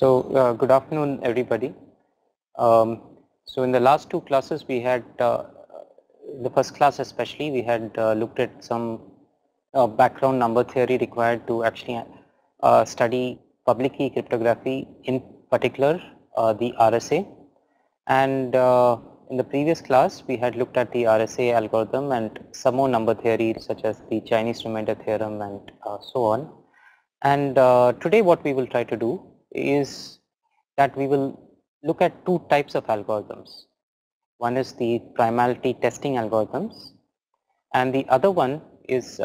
Good afternoon, everybody. So in the last two classes, we had, the first class especially, we had looked at some background number theory required to actually study public key cryptography, in particular the RSA. And in the previous class, we had looked at the RSA algorithm and some more number theory such as the Chinese remainder theorem and so on. And today what we will try to do is that we will look at two types of algorithms. One is the primality testing algorithms and the other one is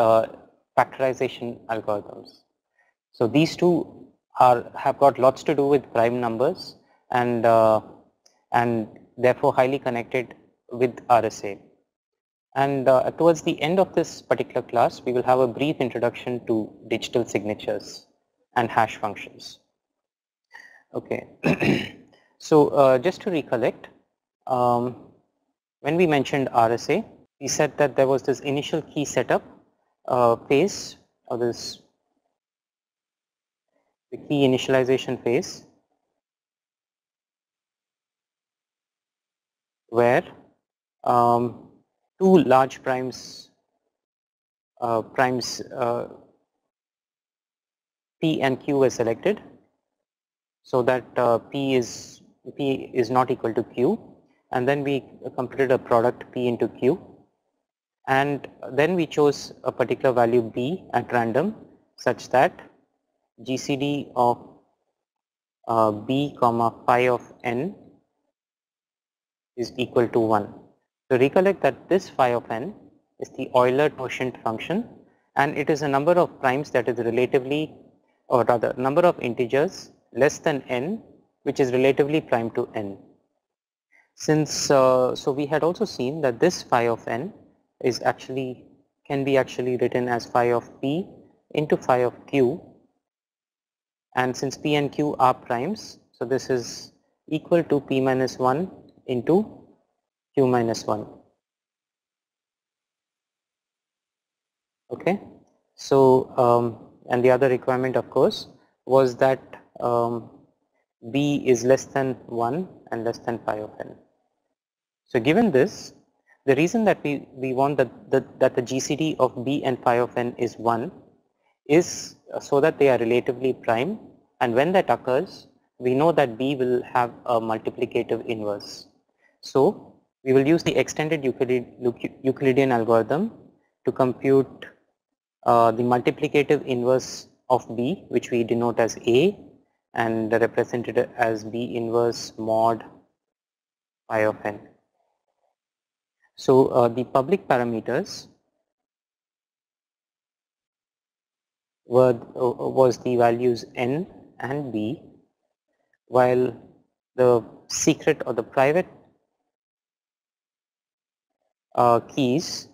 factorization algorithms. So these two have got lots to do with prime numbers and therefore highly connected with RSA. And towards the end of this particular class, we will have a brief introduction to digital signatures and hash functions. Okay, so just to recollect, when we mentioned RSA, we said that there was this initial key setup phase, or the key initialization phase, where two large primes P and Q were selected, so that P is not equal to Q, and then we computed a product P into Q, and then we chose a particular value B at random such that GCD of B comma phi of n is equal to 1. So recollect that this phi of n is the Euler quotient function, and it is a number of primes that is relatively, or rather number of integers less than n which is relatively prime to n. Since so we had also seen that this phi of n is can be written as phi of p into phi of q, and since p and q are primes, so this is equal to p minus 1 into q minus 1. Okay, so and the other requirement of course was that b is less than 1 and less than phi of n. So given this, the reason that we want that the GCD of b and phi of n is 1 is so that they are relatively prime, and when that occurs, we know that b will have a multiplicative inverse. So we will use the extended Euclidean algorithm to compute the multiplicative inverse of b, which we denote as A and represented as b inverse mod phi of n. So the public parameters was the values n and b, while the secret or the private keys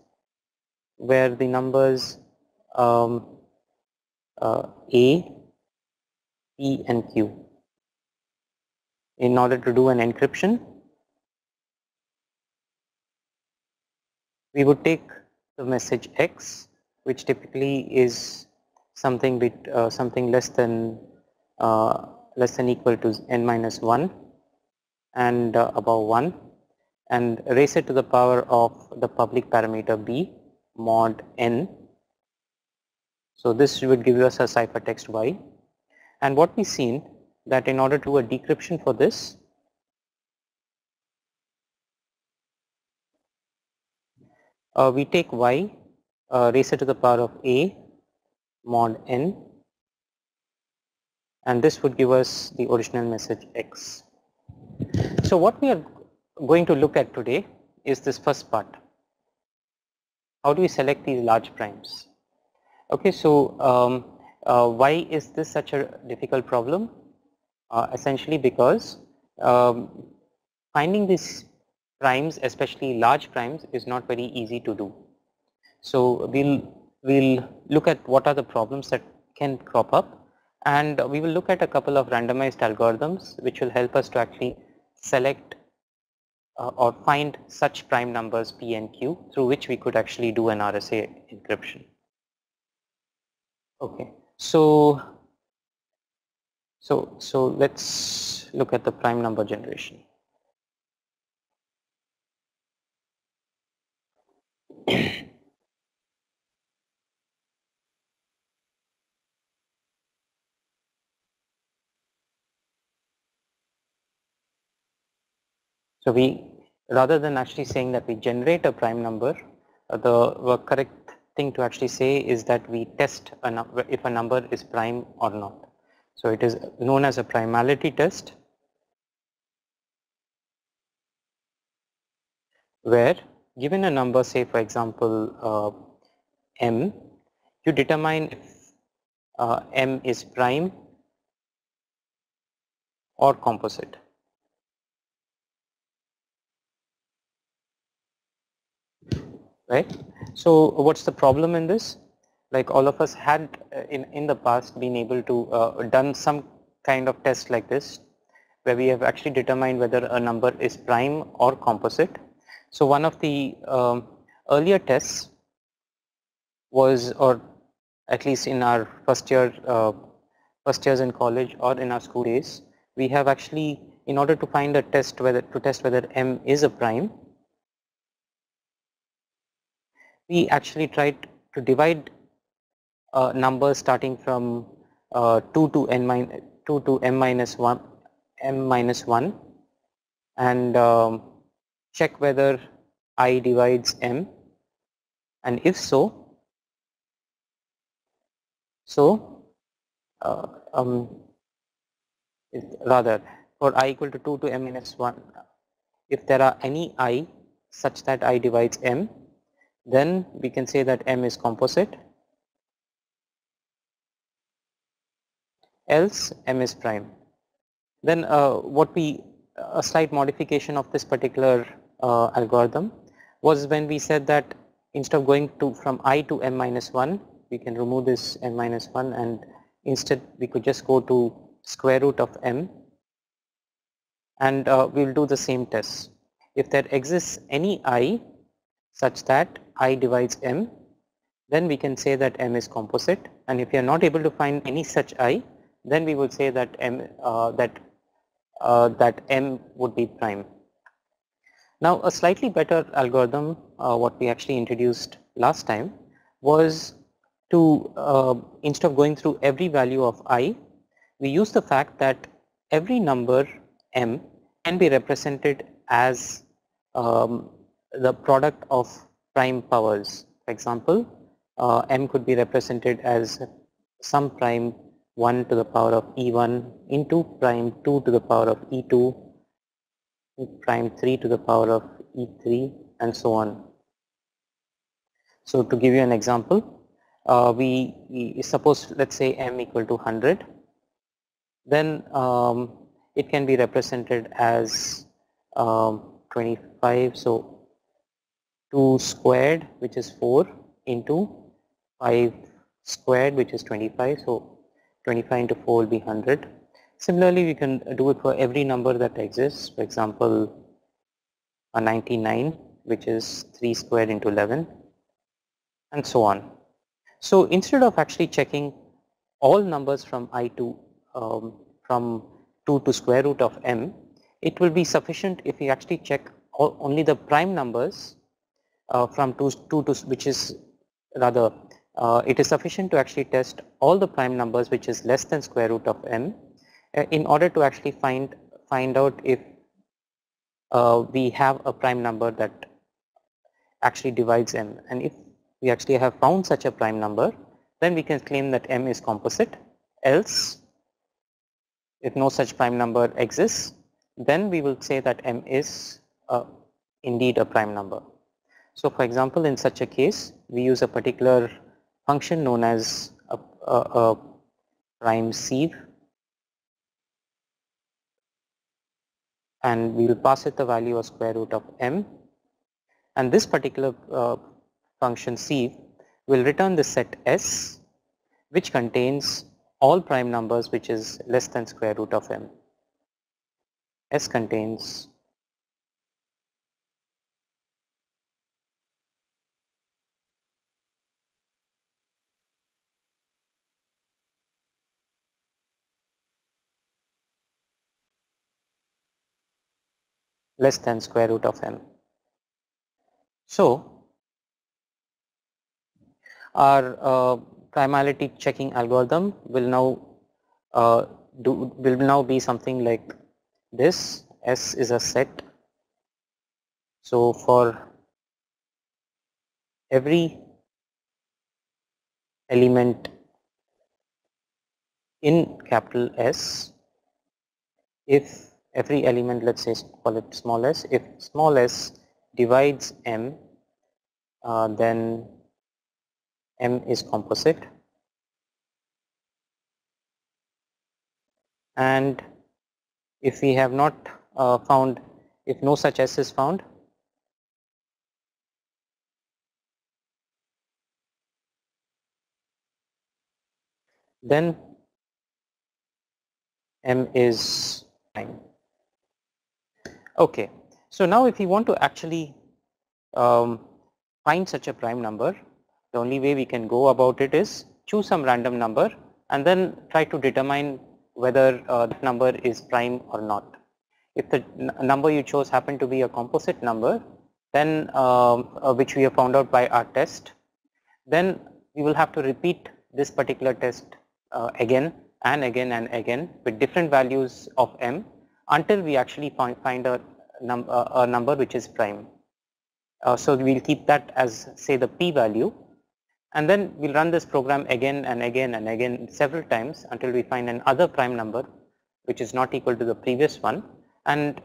were the numbers A, P and Q. In order to do an encryption, we would take the message X, which typically is something less than equal to n minus 1 and above 1, and raise it to the power of the public parameter b mod n. So this would give us a ciphertext y, and what we've seen that in order to do a decryption for this, we take y, raise it to the power of a mod n, and this would give us the original message X. So what we are going to look at today is this first part. How do we select these large primes? Okay, so why is this such a difficult problem? Essentially because finding these primes, especially large primes, is not very easy to do. So we'll look at what are the problems that can crop up, and we will look at a couple of randomized algorithms which will help us to actually select or find such prime numbers P and Q through which we could actually do an RSA encryption. Okay, so So let's look at the prime number generation. So we, rather than actually saying that we generate a prime number, the correct thing to actually say is that we test a number, if a number is prime or not. So it is known as a primality test, where given a number, say for example m, you determine if m is prime or composite. Right? So what's the problem in this? Like all of us had in the past been able to done some kind of test like this, where we have actually determined whether a number is prime or composite. So one of the earlier tests was, or at least in our first years in college or in our school days, we have actually, in order to find a test whether m is a prime, we actually tried to divide numbers starting from 2 to m minus 1 and check whether I divides m, and if so uh, um, rather for I equal to 2 to m minus 1, if there are any I such that I divides m, then we can say that m is composite, else m is prime. Then a slight modification of this particular algorithm was when we said that instead of going to from I to m minus 1, we can remove this m minus 1 and instead we could just go to square root of m, and we'll do the same test. If there exists any I such that I divides m, then we can say that m is composite, and if you are not able to find any such I, then we will say that that m would be prime. Now a slightly better algorithm, what we actually introduced last time, was to instead of going through every value of I, we use the fact that every number m can be represented as the product of prime powers. For example, m could be represented as some prime 1 to the power of e1 into prime 2 to the power of e2, prime 3 to the power of e3, and so on. So to give you an example, we suppose, let's say m equal to 100, then it can be represented as 25, so 2 squared, which is 4, into 5 squared, which is 25, so 25 into 4 will be 100. Similarly, we can do it for every number that exists. For example, a 99, which is 3 squared into 11, and so on. So instead of actually checking all numbers from I to from 2 to square root of m, it will be sufficient if we actually check only the prime numbers from 2 to, which is rather it is sufficient to actually test all the prime numbers which is less than square root of m in order to actually find out if we have a prime number that actually divides m, and if we actually have found such a prime number, then we can claim that m is composite. Else, if no such prime number exists, then we will say that m is indeed a prime number. So for example, in such a case, we use a particular function known as a prime sieve, and we will pass it the value of square root of m, and this particular function sieve will return the set S, which contains all prime numbers which is less than square root of m. S contains less than square root of m. So our primality checking algorithm will now be something like this. S is a set. So for every element in capital S, if every element, let's say call it small s, if small s divides m, then m is composite, and if we have not found, if no such s is found, then m is prime. Okay, so now if we want to actually find such a prime number, the only way we can go about it is choose some random number and then try to determine whether that number is prime or not. If the number you chose happened to be a composite number, then which we have found out by our test, then we will have to repeat this particular test again and again and again with different values of m until we actually find a number which is prime. So we'll keep that as, say, the p value, and then we'll run this program again and again and again several times until we find another prime number which is not equal to the previous one, and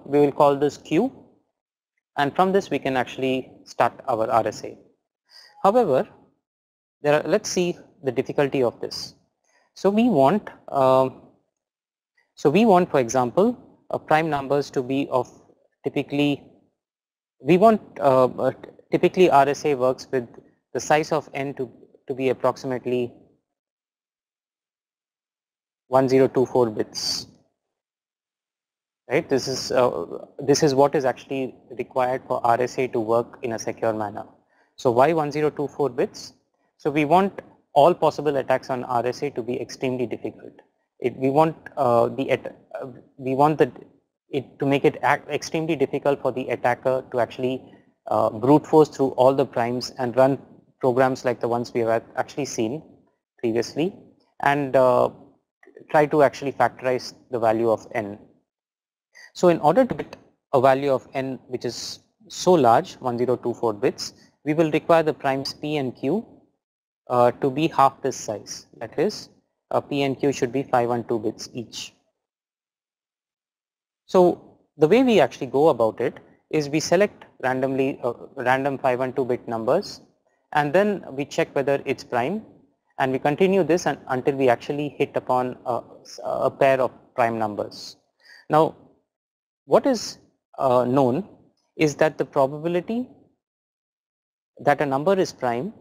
we will call this q, and from this we can actually start our RSA. However, let's see the difficulty of this. So we want for example prime numbers to be of typically, we want typically RSA works with the size of n to be approximately 1024 bits, right? This is what is actually required for RSA to work in a secure manner. So why 1024 bits? So we want all possible attacks on RSA to be extremely difficult. We want it to make it extremely difficult for the attacker to actually brute force through all the primes and run programs like the ones we have actually seen previously, and try to actually factorize the value of n. So in order to get a value of n which is so large, 1024 bits, we will require the primes p and q to be half this size. That is, p and q should be 512 bits each. So the way we actually go about it is we select randomly random 512 bit numbers, and then we check whether it's prime, and we continue this until we actually hit upon a pair of prime numbers. Now what is known is that the probability that a number is prime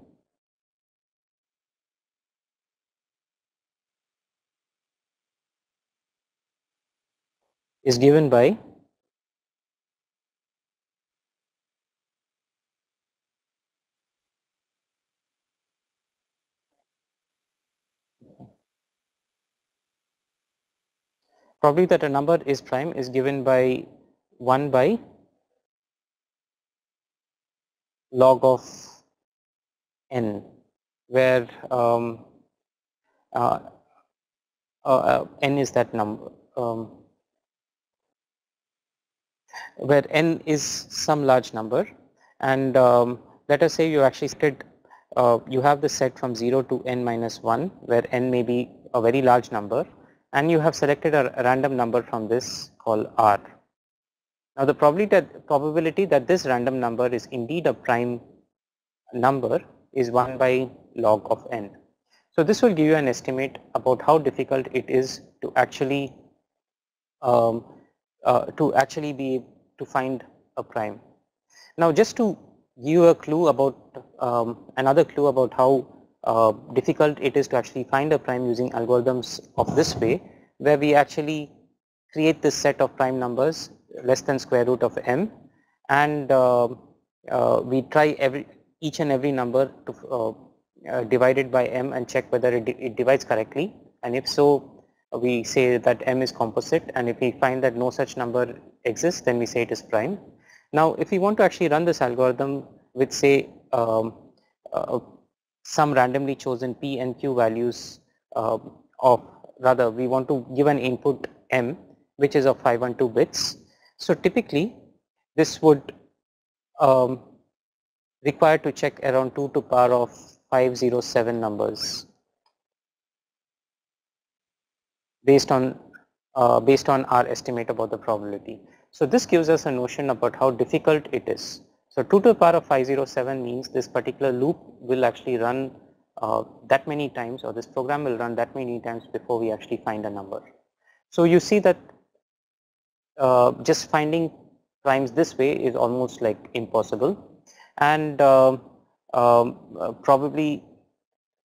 is given by probability that a number is prime is given by 1 by log of n, where n is that number, where n is some large number, and let us say you actually set you have the set from 0 to n minus 1, where n may be a very large number, and you have selected a random number from this called r. Now the probability that this random number is indeed a prime number is 1 by log of n. So this will give you an estimate about how difficult it is to actually be to find a prime. Now just to give you a clue about another clue about how difficult it is to actually find a prime using algorithms of this way, where we actually create this set of prime numbers less than square root of m, and we try each and every number to divide it by m and check whether it divides correctly, and if so we say that m is composite, and if we find that no such number exists, then we say it is prime. Now if we want to actually run this algorithm with say uh, some randomly chosen p and q values of, rather we want to give an input m which is of 512 bits. So typically this would require to check around 2 to power of 507 numbers based on our estimate about the probability. So this gives us a notion about how difficult it is. So 2 to the power of 507 means this particular loop will actually run that many times, or this program will run that many times before we actually find a number. So you see that just finding primes this way is almost like impossible, and probably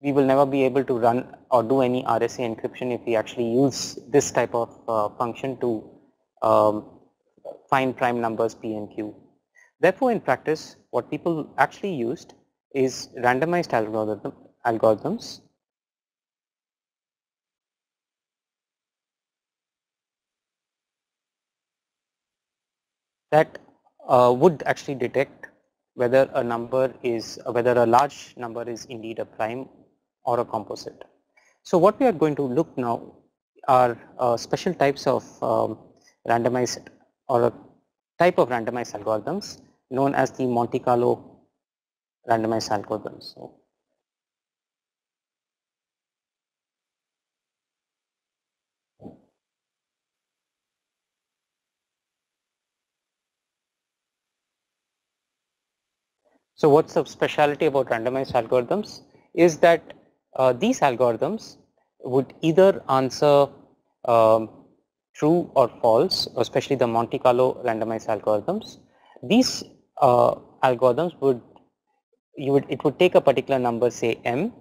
we will never be able to run or do any RSA encryption if we actually use this type of function to find prime numbers p and q. Therefore, in practice, what people actually used is randomized algorithms that would actually detect whether a number is, whether a large number is indeed a prime or a composite. So what we are going to look now are special types of randomized, or a type of randomized algorithms known as the Monte Carlo randomized algorithms. So what's the specialty about randomized algorithms is that these algorithms would either answer um, true or false, especially the Monte Carlo randomized algorithms. These algorithms would, it would take a particular number, say m,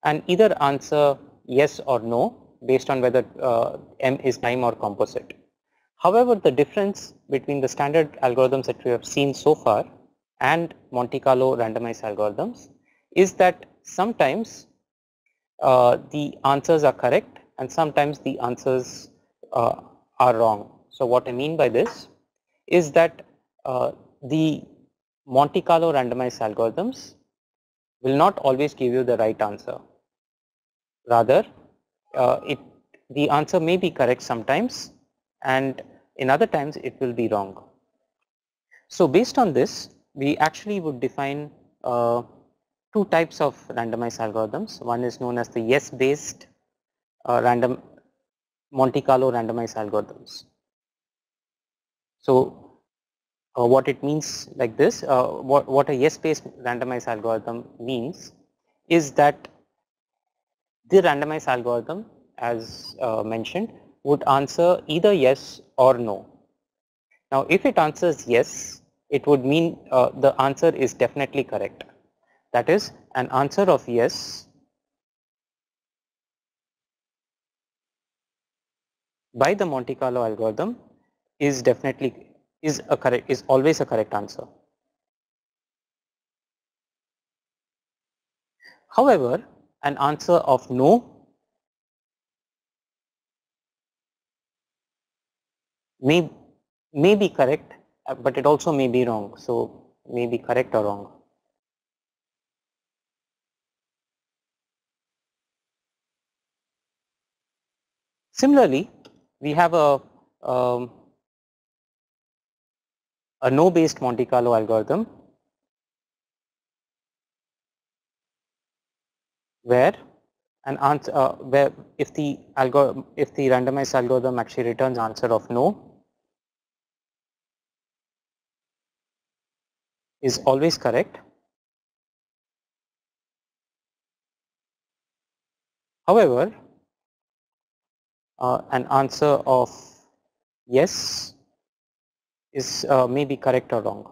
and either answer yes or no based on whether m is prime or composite. However, the difference between the standard algorithms that we have seen so far and Monte Carlo randomized algorithms is that sometimes the answers are correct and sometimes the answers are wrong. So what I mean by this is that the Monte Carlo randomized algorithms will not always give you the right answer. Rather, the answer may be correct sometimes, and in other times it will be wrong. So based on this, we actually would define two types of randomized algorithms. One is known as the yes based random Monte Carlo randomized algorithms. So what it means like this, what a yes based randomized algorithm means is that the randomized algorithm, as mentioned, would answer either yes or no. Now if it answers yes, it would mean the answer is definitely correct. That is, an answer of yes by the Monte Carlo algorithm is definitely is always a correct answer. However, an answer of no may be correct, but it also may be wrong. So may be correct or wrong. Similarly, we have a no based Monte Carlo algorithm where an answer where if the randomized algorithm actually returns answer of no is always correct. However, an answer of yes is may be correct or wrong.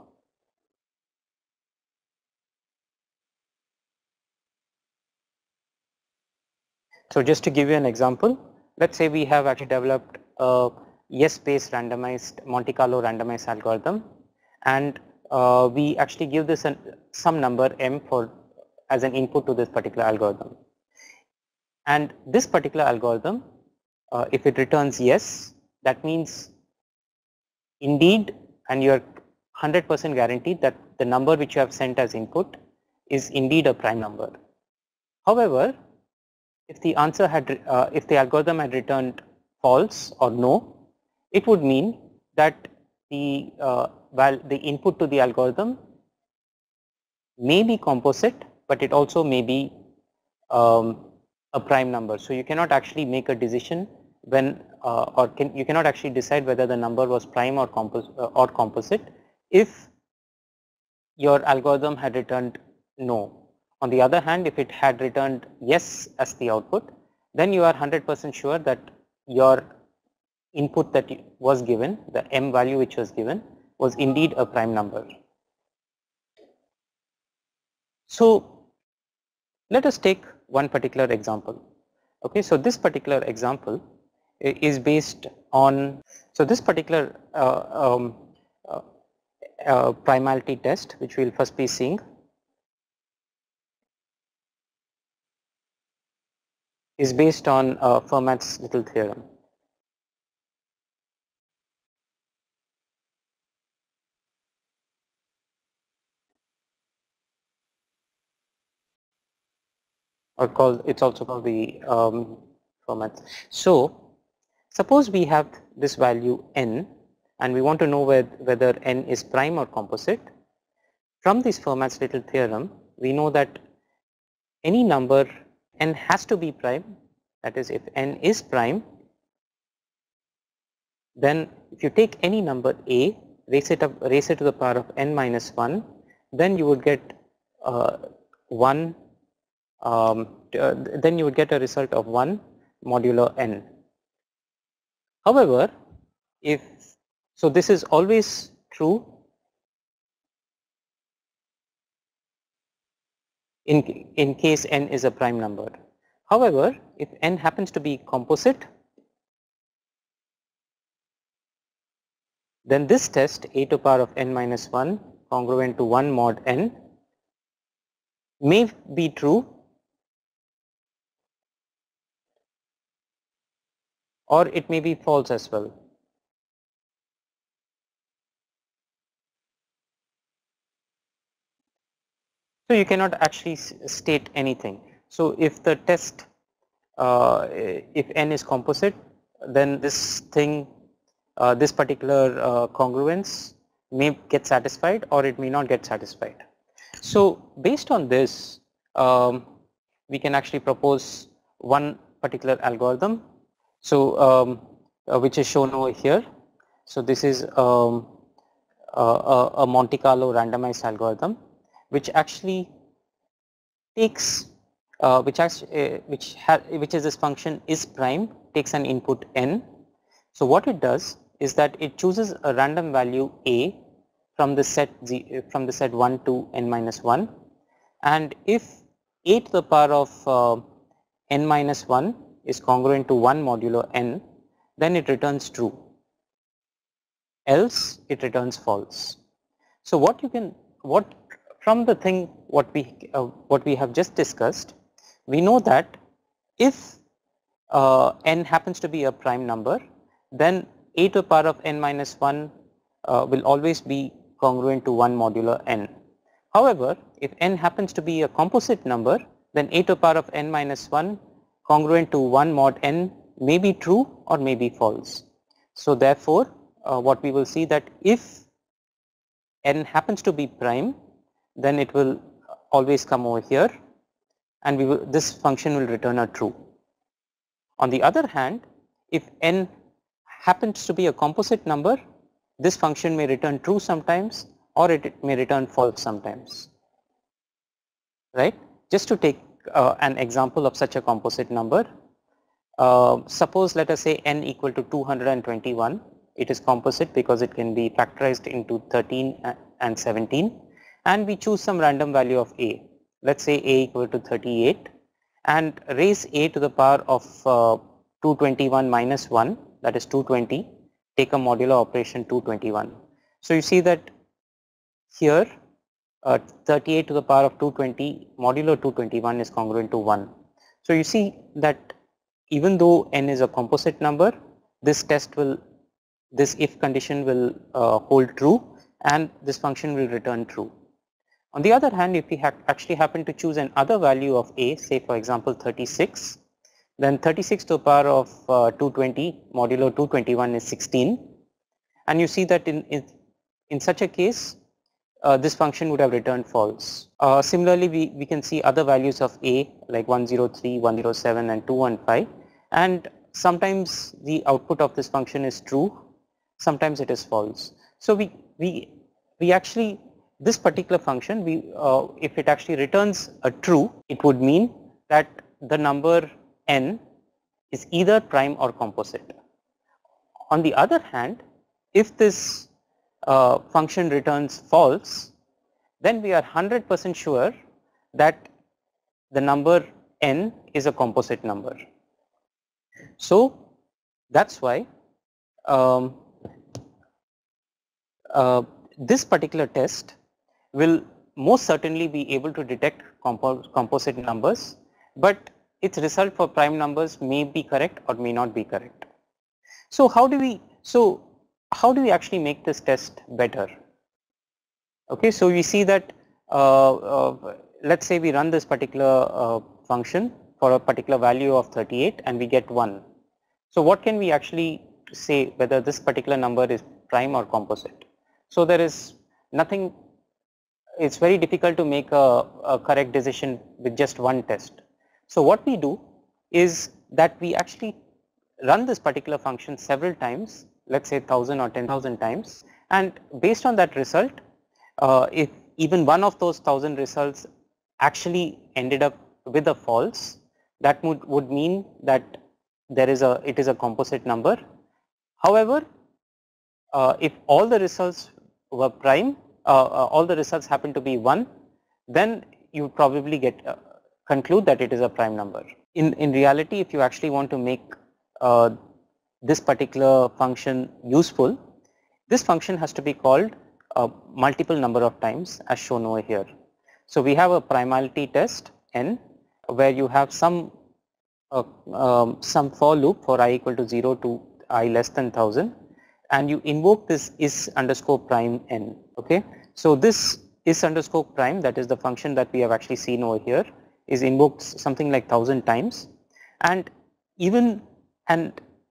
So just to give you an example, let's say we have actually developed a yes-based randomized Monte Carlo randomized algorithm, and we actually give this some number m for as an input to this particular algorithm. And this particular algorithm, if it returns yes, that means indeed, and you are 100% guaranteed that the number which you have sent as input is indeed a prime number. However, if the answer had, if the algorithm had returned false or no, it would mean that the the input to the algorithm may be composite, but it also may be a prime number. So you cannot actually make a decision when you cannot actually decide whether the number was prime or composite if your algorithm had returned no. On the other hand, if it had returned yes as the output, then you are 100% sure that your input that was given, the m value which was given, was indeed a prime number. So let us take one particular example. Okay, so this particular example is based on, so this particular primality test, which we will first be seeing, is based on Fermat's little theorem. Or called, it's also called the Fermat. So suppose we have this value n and we want to know whether n is prime or composite. From this Fermat's little theorem, we know that any number n has to be prime. That is, if n is prime, then if you take any number a, raise it to the power of n minus 1, then you would get 1. Then you would get a result of 1 modulo n. However, if so, this is always true in case n is a prime number. However, if n happens to be composite, then this test a to the power of n minus 1 congruent to 1 mod n may be true or it may be false as well. So you cannot actually state anything. So if the test, if n is composite, then this thing, this particular congruence may get satisfied or it may not get satisfied. So based on this, we can actually propose one particular algorithm. So which is shown over here. So this is a Monte Carlo randomized algorithm, which actually takes which is this function is prime, takes an input n. So what it does is that it chooses a random value a from the set 1 to n minus 1, and if a to the power of n minus 1 is congruent to 1 modulo n, then it returns true, else it returns false. So from the thing what we have just discussed, we know that if n happens to be a prime number, then a to the power of n minus 1 will always be congruent to 1 modulo n. However, if n happens to be a composite number, then a to the power of n minus 1 congruent to 1 mod n may be true or may be false. So therefore, what we will see that if n happens to be prime, then it will always come over here, and this function will return a true. On the other hand, if n happens to be a composite number, this function may return true sometimes or it may return false sometimes, right? Just to take an example of such a composite number, suppose let us say n equal to 221. It is composite because it can be factorized into 13 and 17, and we choose some random value of a. Let's say a equal to 38, and raise a to the power of 221 minus 1, that is 220, take a modulo operation 221. So you see that here 38 to the power of 220 modulo 221 is congruent to 1. So you see that even though n is a composite number, this test will this if condition will hold true and this function will return true. On the other hand, if we actually happen to choose another value of a, say for example 36, then 36 to the power of 220 modulo 221 is 16, and you see that in such a case this function would have returned false. Similarly, we can see other values of a like 103, 107 and 215, and sometimes the output of this function is true, sometimes it is false. So we actually, this particular function, if it actually returns a true, it would mean that the number n is either prime or composite. On the other hand, if this function returns false, then we are 100% sure that the number n is a composite number. So that's why this particular test will most certainly be able to detect composite numbers, but its result for prime numbers may be correct or may not be correct. So how do we actually make this test better? Okay, so we see that let's say we run this particular function for a particular value of 38 and we get 1. So what can we actually say whether this particular number is prime or composite? So there is nothing, it's very difficult to make a correct decision with just one test. So what we do is that we actually run this particular function several times, let's say 1000 or 10,000 times, and based on that result, if even one of those 1000 results actually ended up with a false, that would mean that it is a composite number. However, if all the results were prime, all the results happen to be 1, then you probably conclude that it is a prime number. In reality, if you actually want to make this particular function useful, this function has to be called multiple number of times as shown over here. So we have a primality test n where you have some for loop for I equal to 0 to I less than 1000, and you invoke this is underscore prime n. Okay, so this is underscore prime, that is the function that we have actually seen over here, is invoked something like 1000 times, and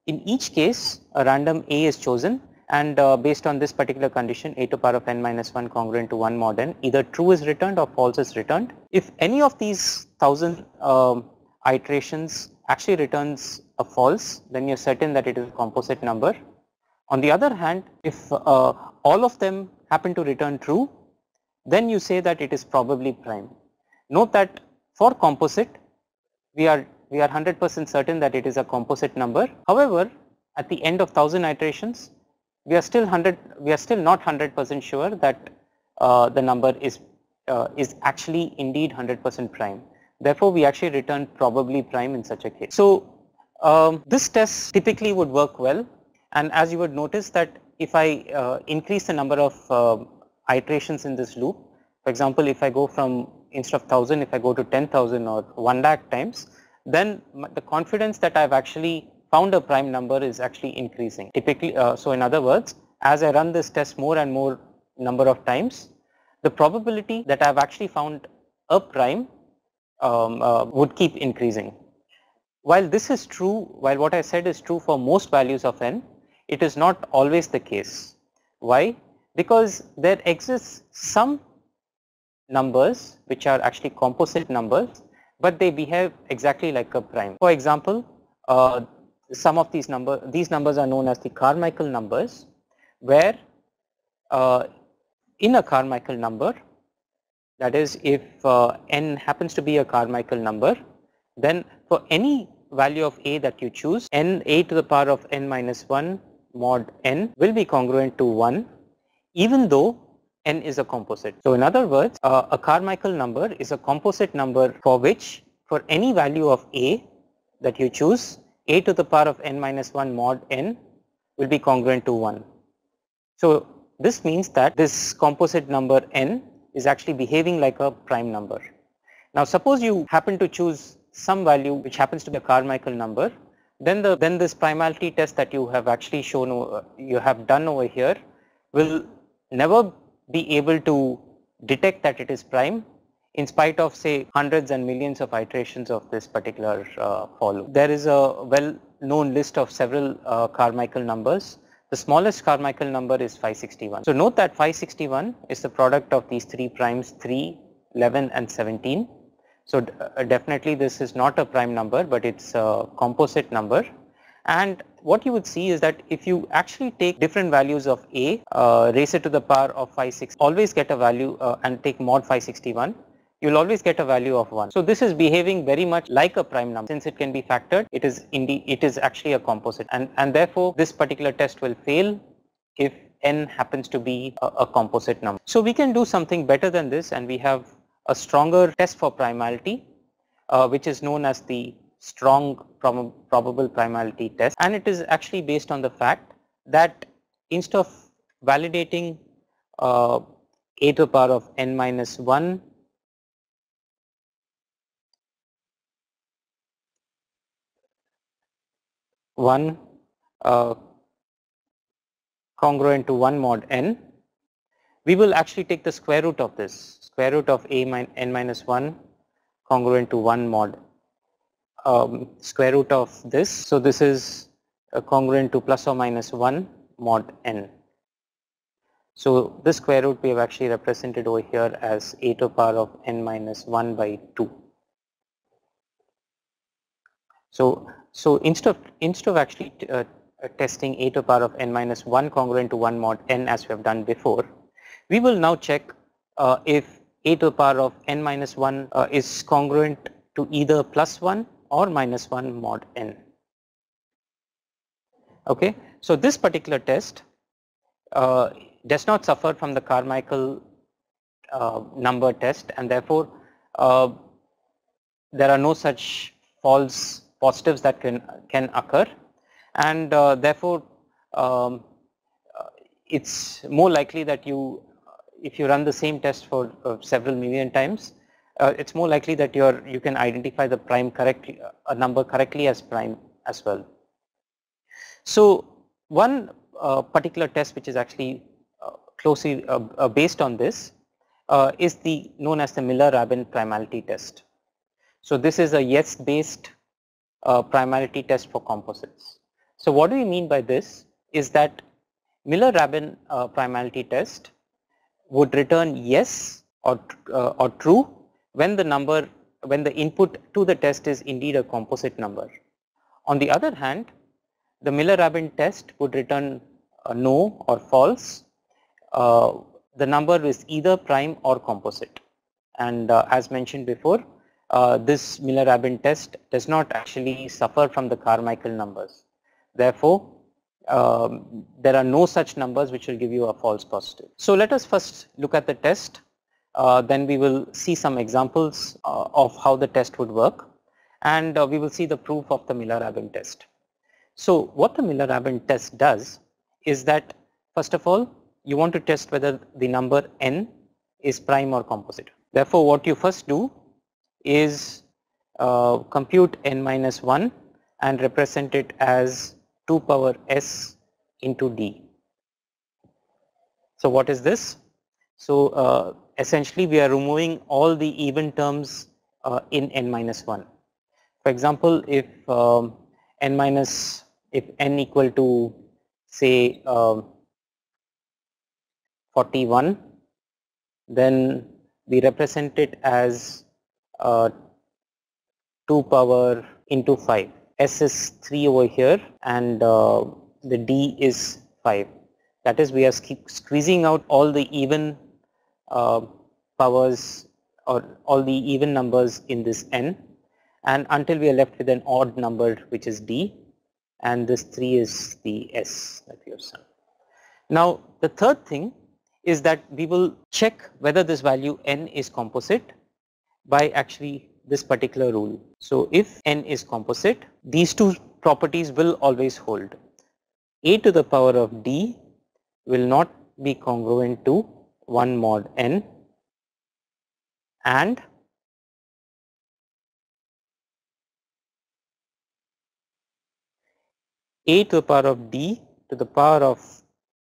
in each case a random a is chosen, and based on this particular condition, a to the power of n minus 1 congruent to 1 mod n, either true is returned or false is returned. If any of these 1000 iterations actually returns a false, then you're certain that it is a composite number. On the other hand, if all of them happen to return true, then you say that it is probably prime. Note that for composite, we are 100% certain that it is a composite number. However, at the end of 1000 iterations, we are still not 100% sure that the number is actually indeed 100% prime. Therefore, we actually return probably prime in such a case. So this test typically would work well, and as you would notice that if I increase the number of iterations in this loop, for example, if I go from, instead of 1000, if I go to 10,000 or 1 lakh times, then the confidence that I've actually found a prime number is actually increasing. Typically, so in other words, as I run this test more and more number of times, the probability that I've actually found a prime would keep increasing. While this is true, while what I said is true for most values of n, it is not always the case. Why? Because there exists some numbers which are actually composite numbers, but they behave exactly like a prime. For example, some of these numbers are known as the Carmichael numbers, where in a Carmichael number, that is, if n happens to be a Carmichael number, then for any value of a that you choose, a to the power of n minus 1 mod n will be congruent to 1, even though n is a composite. So in other words, a Carmichael number is a composite number for which, for any value of a that you choose, a to the power of n minus 1 mod n will be congruent to 1. So this means that this composite number n is actually behaving like a prime number. Now suppose you happen to choose some value which happens to be a Carmichael number, then this primality test that you have actually shown, you have done over here, will never be able to detect that it is prime in spite of, say, hundreds and millions of iterations of this particular for loop. There is a well-known list of several Carmichael numbers. The smallest Carmichael number is 561. So note that 561 is the product of these three primes, 3, 11 and 17. So definitely this is not a prime number, but it's a composite number. And what you would see is that if you actually take different values of a, raise it to the power of 560, always get a value and take mod 561, you will always get a value of 1. So this is behaving very much like a prime number. Since it can be factored, it is actually a composite, and therefore this particular test will fail if n happens to be a composite number. So we can do something better than this, and we have a stronger test for primality, which is known as the strong probable primality test, and it is actually based on the fact that instead of validating a to the power of n minus 1 congruent to 1 mod n, we will actually take the square root of this, square root of n minus 1 congruent to 1 mod square root of this. So this is congruent to plus or minus 1 mod n. So this square root we have actually represented over here as a to the power of n minus 1 by 2. So instead of actually testing a to the power of n minus 1 congruent to 1 mod n as we have done before, we will now check if a to the power of n minus 1 is congruent to either plus 1 or minus 1 mod n. Okay, so this particular test does not suffer from the Carmichael number test, and therefore there are no such false positives that can occur, and therefore it's more likely that if you run the same test for several million times, it's more likely that you can identify the prime correctly, a number correctly as prime as well. So one particular test which is actually closely based on this is known as the Miller-Rabin primality test. So this is a yes based primality test for composites. So what do we mean by this is that Miller-Rabin primality test would return yes or true when the input to the test is indeed a composite number. On the other hand, the Miller-Rabin test would return no or false. The number is either prime or composite, and as mentioned before, this Miller-Rabin test does not actually suffer from the Carmichael numbers. Therefore, there are no such numbers which will give you a false positive. So let us first look at the test, then we will see some examples of how the test would work, and we will see the proof of the Miller-Rabin test. So what the Miller-Rabin test does is that, first of all, you want to test whether the number n is prime or composite. Therefore, what you first do is compute n minus 1 and represent it as 2 power s into d. So what is this? So essentially we are removing all the even terms in n minus 1. For example, if n equal to, say, 41, then we represent it as 2 power into 5. S is 3 over here, and the D is 5. That is, we are squeezing out all the even powers or all the even numbers in this n, and until we are left with an odd number which is D, and this 3 is the S that we have seen. Now the third thing is that we will check whether this value n is composite by actually this particular rule. So if n is composite, these two properties will always hold. A to the power of d will not be congruent to 1 mod n, and a to the power of d to the power of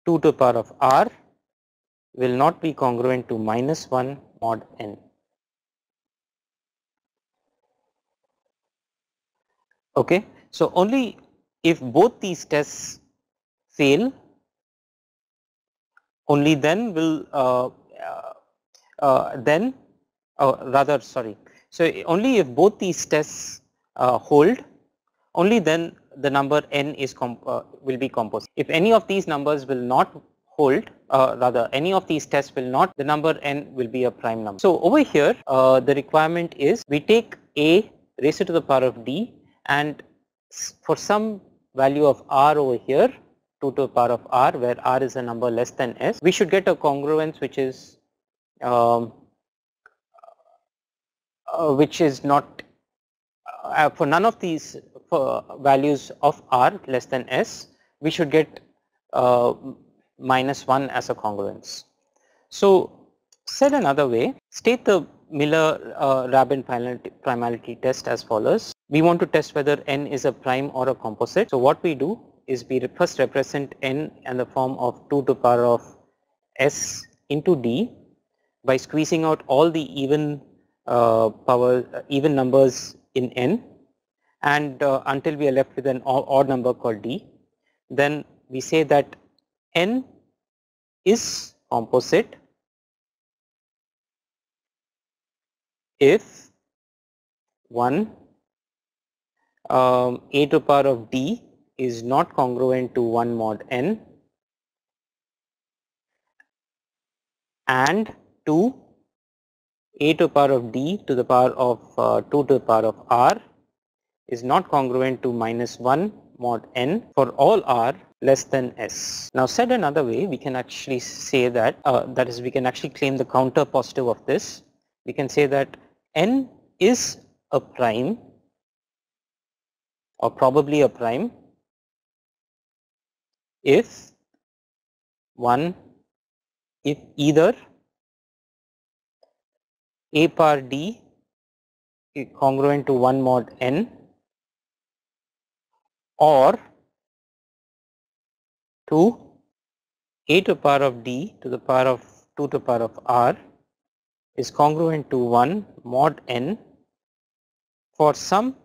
2 to the power of r will not be congruent to minus 1 mod n. Okay, so only if both these tests fail, only then will then rather sorry. So only if both these tests hold, only then the number n is will be composite. If any of these numbers will not hold, rather any of these tests will not, the number n will be a prime number. So over here the requirement is we take a raised to the power of d, and for some value of r over here 2 to the power of r, where r is a number less than s, we should get a congruence which is not for none of these values of r less than s, we should get minus 1 as a congruence. So said another way, state the Miller-Rabin primality test as follows. We want to test whether n is a prime or a composite. So what we do is we first represent n in the form of 2 to the power of s into d by squeezing out all the even even numbers in n, and until we are left with an odd number called d. Then we say that n is composite if 1 a to the power of d is not congruent to 1 mod n, and 2 a to the power of d to the power of 2 to the power of r is not congruent to minus 1 mod n for all r less than s. Now said another way, we can actually say that, that is we can actually claim the counter positive of this. We can say that n is a prime or probably a prime if if either a power d is congruent to 1 mod n, or 2 a to the power of d to the power of 2 to the power of r is congruent to 1 mod n for some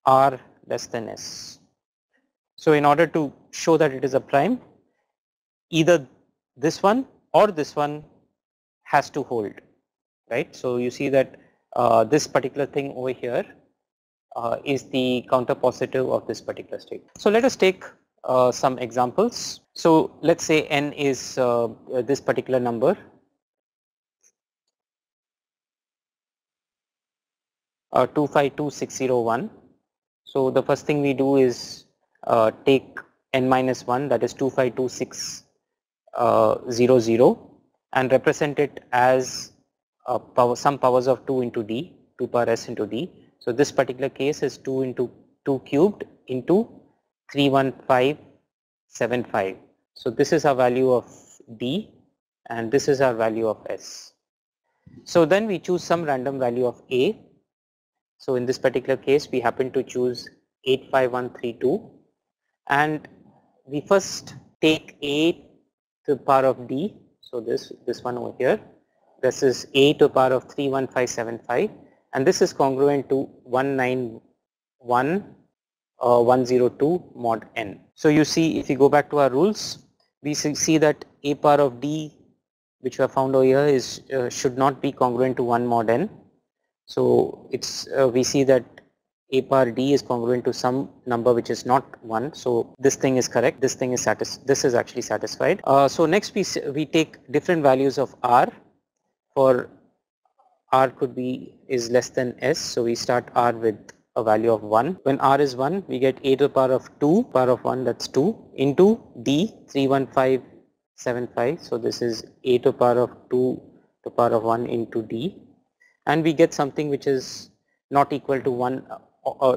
r less than s. So in order to show that it is a prime, either this one or this one has to hold, right? So you see that this particular thing over here is the counter positive of this particular state. So let us take some examples. So let's say n is this particular number, 252601. So the first thing we do is take n minus 1, that is 252600, and represent it as some powers of 2 into d, 2 power s into d. So this particular case is 2 into 2 cubed into 31575. So this is our value of d and this is our value of s. So then we choose some random value of a. So in this particular case we happen to choose 85132, and we first take a to the power of d. So this one over here, this is a to the power of 31575, and this is congruent to 191,102 mod n. So you see, if you go back to our rules, we see that a power of d which we have found over here is should not be congruent to 1 mod n. So it's we see that a power d is congruent to some number which is not 1. So this thing is correct, this thing is this is actually satisfied. So next we take different values of r. For r could be is less than s, so we start r with a value of 1. When r is 1, we get a to the power of 2, power of 1, that's 2, into d 31575. So this is a to the power of 2 to the power of 1 into d, and we get something which is not equal to 1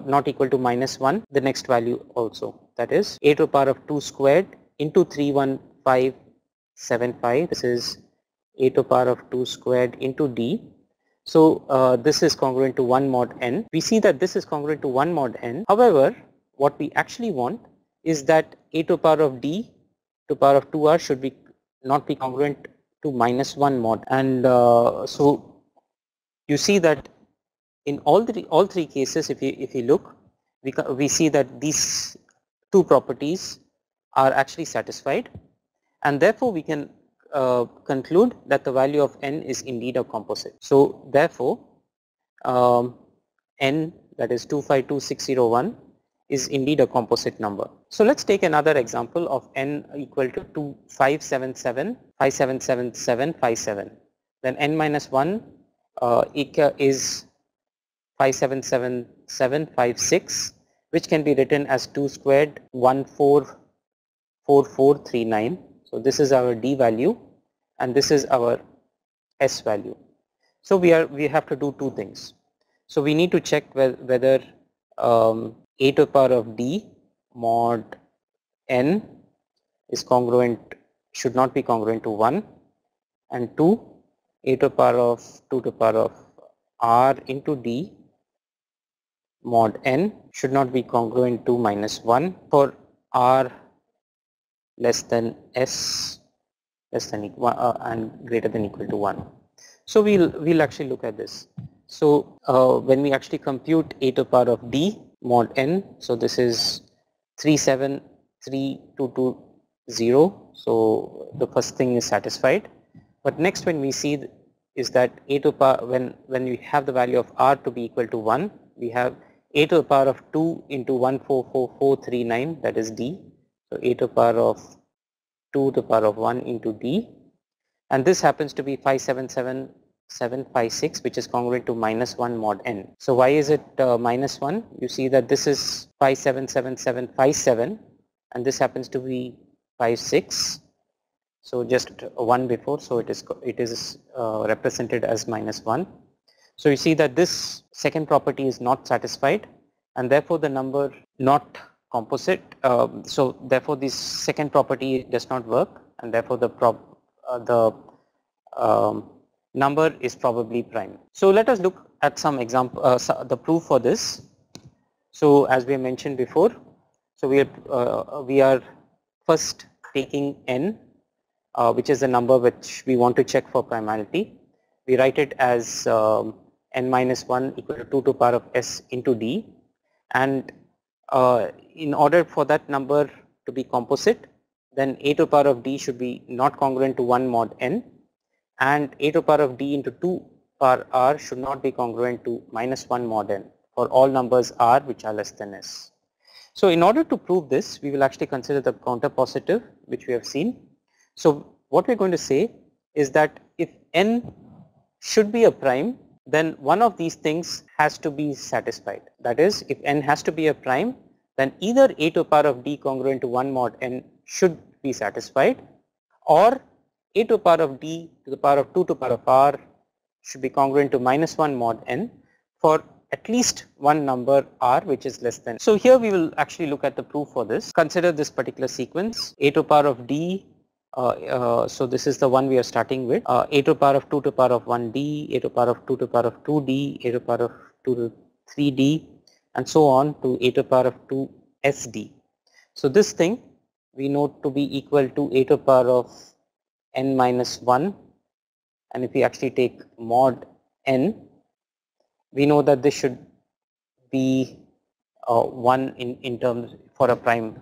not equal to minus 1, the next value also, that is a to the power of 2 squared into 31575. This is a to the power of 2 squared into d, So this is congruent to 1 mod n. We see that this is congruent to 1 mod n. However, what we actually want is that a to the power of d to the power of 2r should be not be congruent to minus 1 mod. And so you see that in all three cases, if you look, we see that these two properties are actually satisfied, and therefore we can conclude that the value of n is indeed a composite. So therefore n, that is 252601, is indeed a composite number. So let's take another example of n equal to 577, 577757. Then n minus 1 is 577756, which can be written as 2 squared 144439. So this is our d value and this is our s value. So we have to do two things. So we need to check whether a to the power of d mod n is congruent, should not be congruent to 1, and 2, a to the power of 2 to the power of r into d mod n should not be congruent to minus 1 for r less than s less than equal and greater than equal to 1. So we'll actually look at this. So when we actually compute a to the power of d mod n, so this is 373220. So the first thing is satisfied. But next, when we see is that a to the power, when we have the value of r to be equal to 1, we have a to the power of 2 into 144439, that is d. So a to the power of 2 to the power of 1 into d, and this happens to be 577756, which is congruent to minus 1 mod n. So why is it minus 1? You see that this is 577757 and this happens to be 56. So just 1 before, so it is represented as minus 1. So you see that this second property is not satisfied, and therefore the number not composite. So therefore this second property does not work, and therefore the number is probably prime. So let us look at some example, the proof for this. So as we mentioned before, so we are first taking n, which is the number which we want to check for primality. We write it as n minus 1 equal to 2 to the power of s into d, and in order for that number to be composite, then a to the power of d should be not congruent to 1 mod n, and a to the power of d into 2 power r should not be congruent to minus 1 mod n for all numbers r which are less than s. So in order to prove this, we will actually consider the counter positive, which we have seen. So what we're going to say is that if n should be a prime, then one of these things has to be satisfied. That is, if n has to be a prime, then either a to the power of d congruent to 1 mod n should be satisfied, or a to the power of d to the power of 2 to the power of r should be congruent to minus 1 mod n for at least one number r which is less than. So here we will actually look at the proof for this. Consider this particular sequence, a to the power of d, so this is the one we are starting with, a to the power of 2 to the power of 1d, a to the power of 2 to the power of 2d, a to the power of 2 to 3d, and so on to a to the power of 2 sd. So this thing we know to be equal to a to the power of n minus 1, and if we actually take mod n, we know that this should be 1 in terms for a prime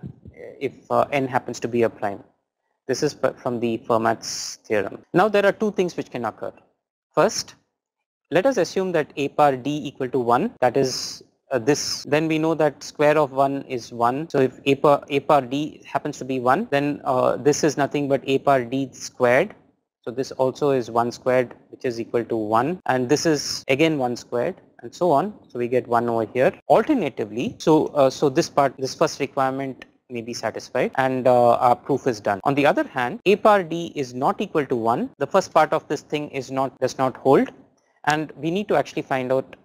if n happens to be a prime. This is from the Fermat's theorem. Now there are two things which can occur. First, let us assume that a power d equal to 1, that is this, then we know that square of 1 is 1. So if a power d happens to be 1, then this is nothing but a power d squared. So this also is 1 squared, which is equal to 1, and this is again 1 squared, and so on. So we get 1 over here. Alternatively, so this first requirement may be satisfied, and our proof is done. On the other hand, a power d is not equal to 1. The first part of this thing does not hold, and we need to actually find out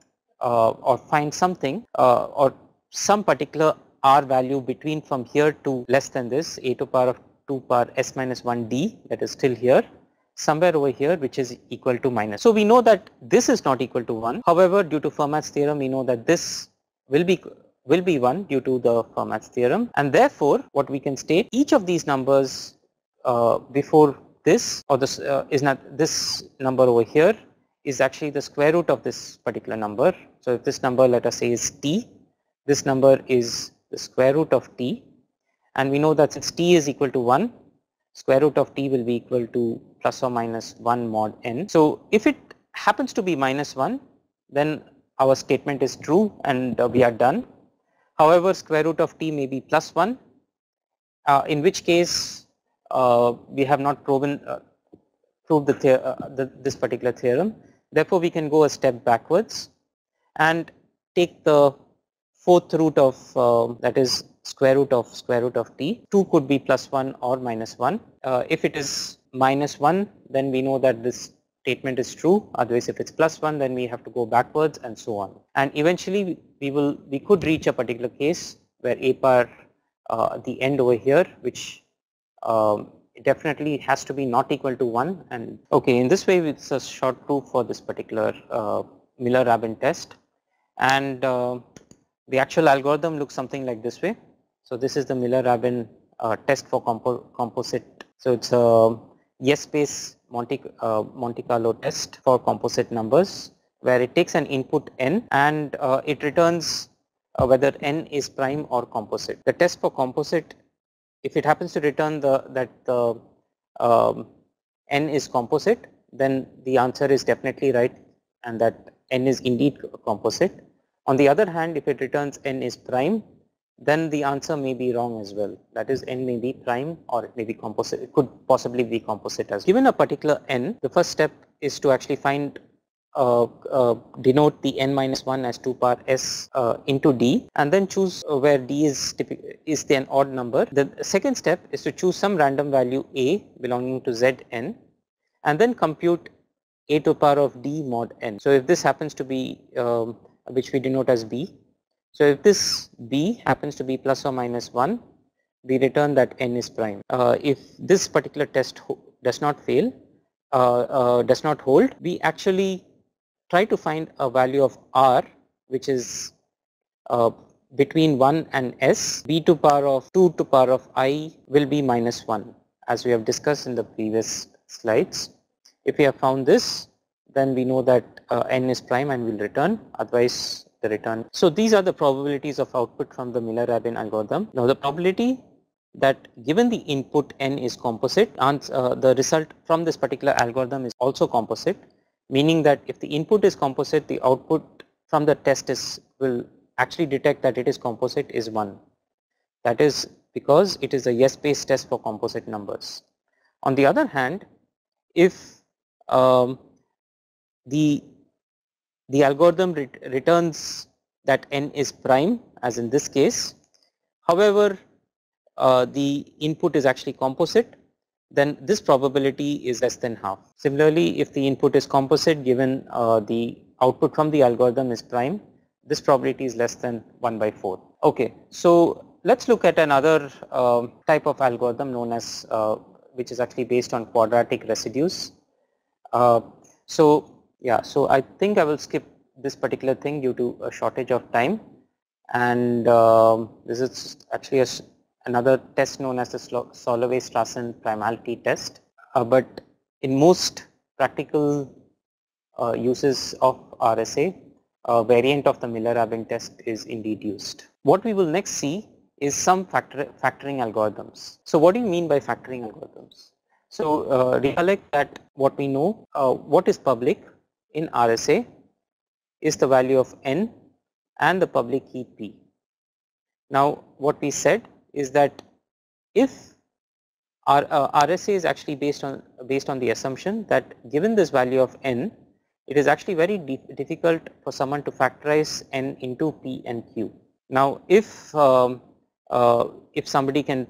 or find something or some particular r value between from here to less than this, a to the power of 2 power s minus 1 d, that is still here, somewhere over here which is equal to minus. So we know that this is not equal to 1. However, due to Fermat's theorem, we know that this will be 1 due to the Fermat's theorem, and therefore what we can state, each of these numbers before this, or this is not, this number over here is actually the square root of this particular number. So if this number, let us say, is t, this number is the square root of t, and we know that since t is equal to 1, square root of t will be equal to plus or minus 1 mod n. So if it happens to be minus 1, then our statement is true and we are done. However, square root of t may be plus 1, in which case we have not proved this particular theorem. Therefore, we can go a step backwards and take the fourth root of that is square root of t. 2 could be plus 1 or minus 1. If it is minus 1, then we know that this statement is true. Otherwise, if it's plus 1, then we have to go backwards and so on. And eventually we could reach a particular case where a power the end over here, which definitely has to be not equal to 1. And okay, in this way it's a short proof for this particular Miller-Rabin test, and the actual algorithm looks something like this way. So this is the Miller-Rabin test for composite. So it's a yes-space Monte Carlo test for composite numbers, where it takes an input n and it returns whether n is prime or composite. The test for composite, if it happens to return that n is composite, then the answer is definitely right and that n is indeed composite. On the other hand, if it returns n is prime, then the answer may be wrong as well. That is, n may be prime or it may be composite. It could possibly be composite as well. Given a particular n, the first step is to actually find denote the n minus 1 as 2 power s into d, and then choose where d is an odd number. The second step is to choose some random value a belonging to zn and then compute a to the power of d mod n. So if this happens to be which we denote as b, so if this b happens to be plus or minus 1, we return that n is prime. If this particular test does not fail, does not hold, we actually try to find a value of r which is between 1 and s. B to power of 2 to power of I will be minus 1, as we have discussed in the previous slides. If we have found this, then we know that n is prime and will return, otherwise the return. So these are the probabilities of output from the Miller-Rabin algorithm. Now the probability that given the input n is composite, the result from this particular algorithm is also composite, meaning that if the input is composite, the output from the test will actually detect that it is composite is 1. That is because it is a yes-based test for composite numbers. On the other hand, if the algorithm returns that n is prime, as in this case, however the input is actually composite, then this probability is less than half. Similarly, if the input is composite given the output from the algorithm is prime, this probability is less than 1 by 4. Okay, so let's look at another type of algorithm known as which is actually based on quadratic residues. So I think I will skip this particular thing due to a shortage of time, and this is actually another test known as the Solovay-Strassen primality test, but in most practical uses of RSA, a variant of the Miller-Rabin test is indeed used. What we will next see is some factoring algorithms. So what do you mean by factoring algorithms? So recollect that what we know, what is public in RSA is the value of n and the public key p. Now what we said is that if our RSA is actually based on the assumption that given this value of n, it is actually very difficult for someone to factorize n into p and q. Now if somebody can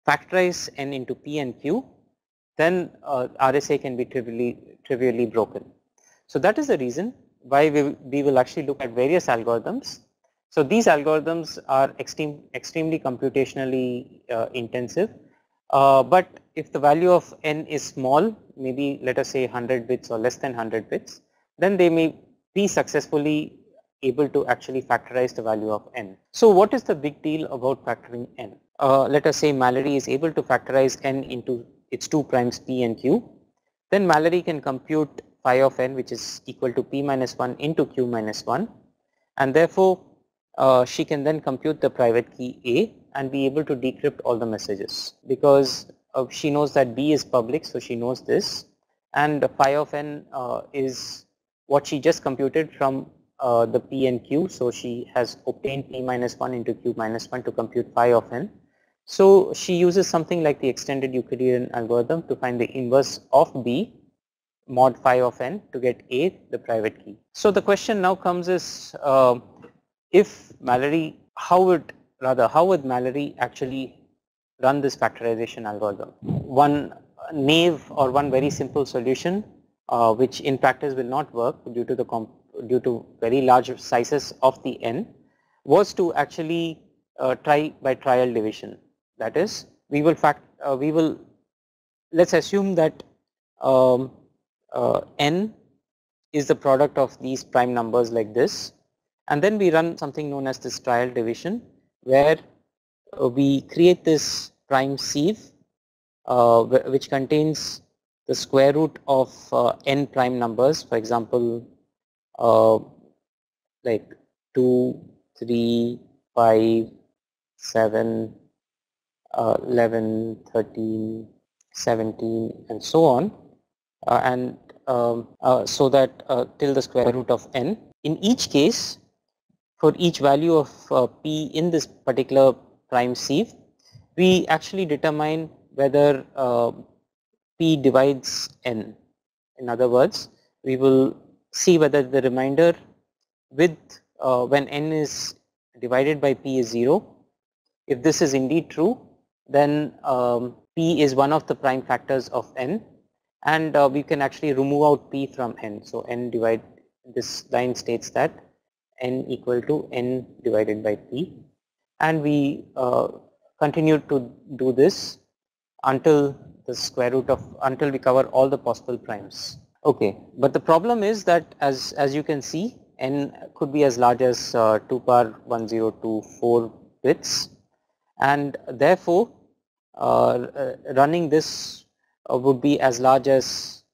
factorize n into p and q, then RSA can be trivially broken. So that is the reason why we will actually look at various algorithms. So these algorithms are extremely computationally intensive, But if the value of n is small, maybe let us say 100 bits or less than 100 bits, then they may be successfully able to actually factorize the value of n. So what is the big deal about factoring n? Let us say Mallory is able to factorize n into its two primes p and q. Then Mallory can compute phi of n, which is equal to p minus 1 into q minus 1, and therefore she can then compute the private key A and be able to decrypt all the messages, because she knows that B is public, so she knows this, and phi of n is what she just computed from the P and Q, so she has obtained P minus 1 into Q minus 1 to compute phi of n. So she uses something like the extended Euclidean algorithm to find the inverse of B mod phi of n to get A, the private key. So the question now comes is, if Mallory, how would Mallory actually run this factorization algorithm? One naive or one very simple solution, which in practice will not work due to very large sizes of the n, was to actually try by trial division. That is, let's assume that n is the product of these prime numbers like this, and then we run something known as this trial division, where we create this prime sieve which contains the square root of n prime numbers, for example like 2, 3, 5, 7, 11, 13, 17 and so on, and so that till the square root of n. In each case, for each value of p in this particular prime sieve, we actually determine whether p divides n. In other words, we will see whether the remainder with when n is divided by p is 0. If this is indeed true, then p is one of the prime factors of n, and we can actually remove out p from n. So this line states that n equal to n divided by p, and we continue to do this until we cover all the possible primes. Okay, but the problem is that as you can see, n could be as large as 2 power 1024 bits, and therefore running this would be as large as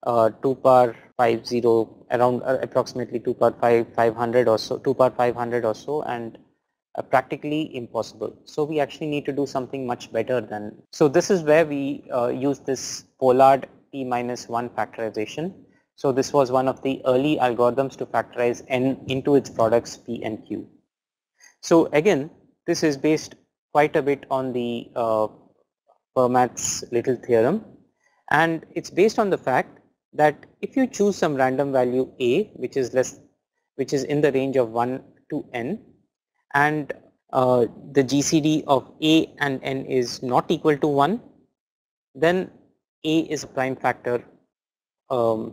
2 power 50, around approximately 2 power 500 or so, 2 power 500 or so, and practically impossible. So we actually need to do something much better than. So this is where we use this Pollard p minus 1 factorization. So this was one of the early algorithms to factorize n into its products p and q. So again, this is based quite a bit on the Fermat's little theorem, and it's based on the fact that if you choose some random value a, which is in the range of 1 to n, and the GCD of a and n is not equal to 1, then a is a prime factor. A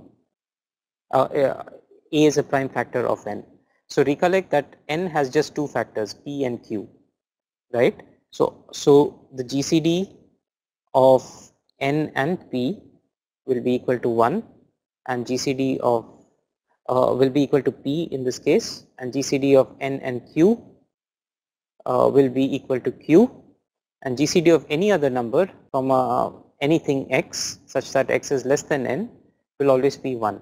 is a prime factor of n. So recollect that n has just two factors, p and q, right? So the GCD of n and p will be equal to 1, and GCD of will be equal to p in this case, and GCD of n and q will be equal to q, and GCD of any other number from anything x such that x is less than n will always be 1.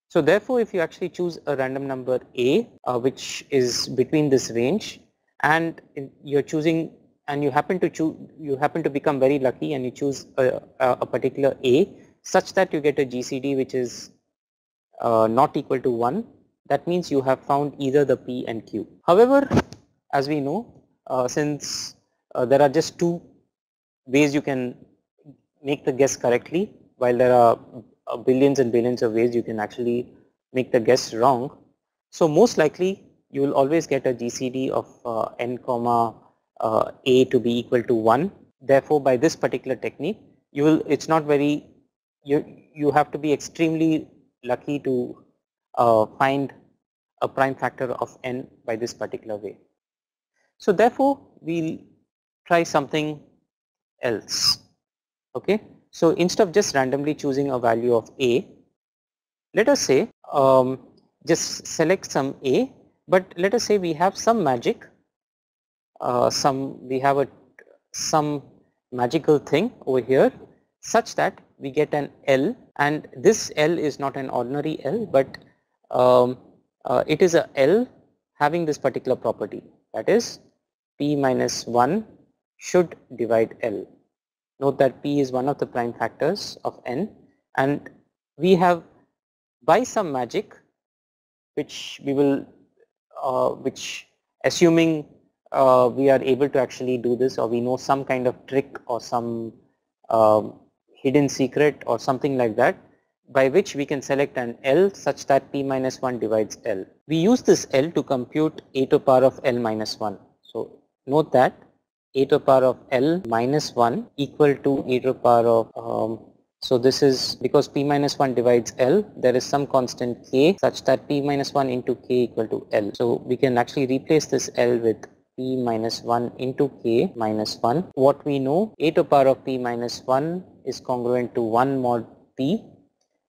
So therefore, if you actually choose a random number a which is between this range, and you're choosing, and you happen to become very lucky and you choose a particular a such that you get a GCD which is not equal to 1, that means you have found either the p and q. However, as we know, since there are just two ways you can make the guess correctly, while there are billions and billions of ways you can actually make the guess wrong. So most likely you will always get a GCD of n comma a to be equal to 1. Therefore, by this particular technique, it's not very, you have to be extremely lucky to find a prime factor of n by this particular way. So therefore, we'll try something else. Okay, so instead of just randomly choosing a value of A, let us say just select some A, but let us say we have some magic, some magical thing over here such that we get an L, and this L is not an ordinary L, but it is a L having this particular property, that is P minus 1 should divide L. Note that P is one of the prime factors of N, and we have, by some magic, which we will which assuming we are able to actually do this, or we know some kind of trick or some hidden secret or something like that, by which we can select an L such that P minus 1 divides L. We use this L to compute a to the power of L minus 1. So note that a to the power of L minus 1 equal to a to the power of so this is because P minus 1 divides L, there is some constant K such that P minus 1 into K equal to L. So we can actually replace this L with P minus 1 into K minus 1. What we know, a to the power of P minus 1 is congruent to 1 mod P.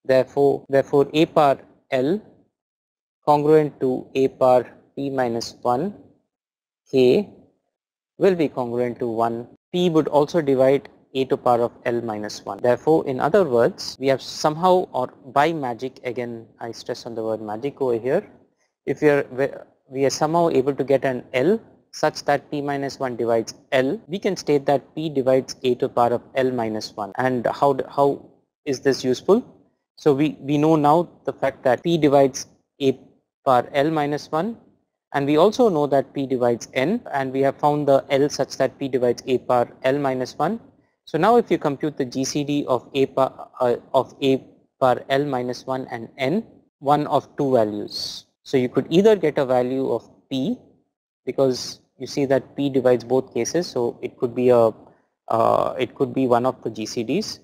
Therefore a power L congruent to a power P minus 1 K will be congruent to 1. P would also divide a to the power of L minus 1. Therefore, in other words, we have somehow, or by magic, again I stress on the word magic over here, if we are somehow able to get an L such that P minus 1 divides L, we can state that P divides a to the power of L minus 1. And how is this useful? So we know now the fact that P divides a power L minus 1, and we also know that P divides N, and we have found the L such that P divides a power L minus 1. So now if you compute the GCD of a power L minus 1 and N, one of two values. So you could either get a value of P, because you see that P divides both cases, so it could be one of the GCDs,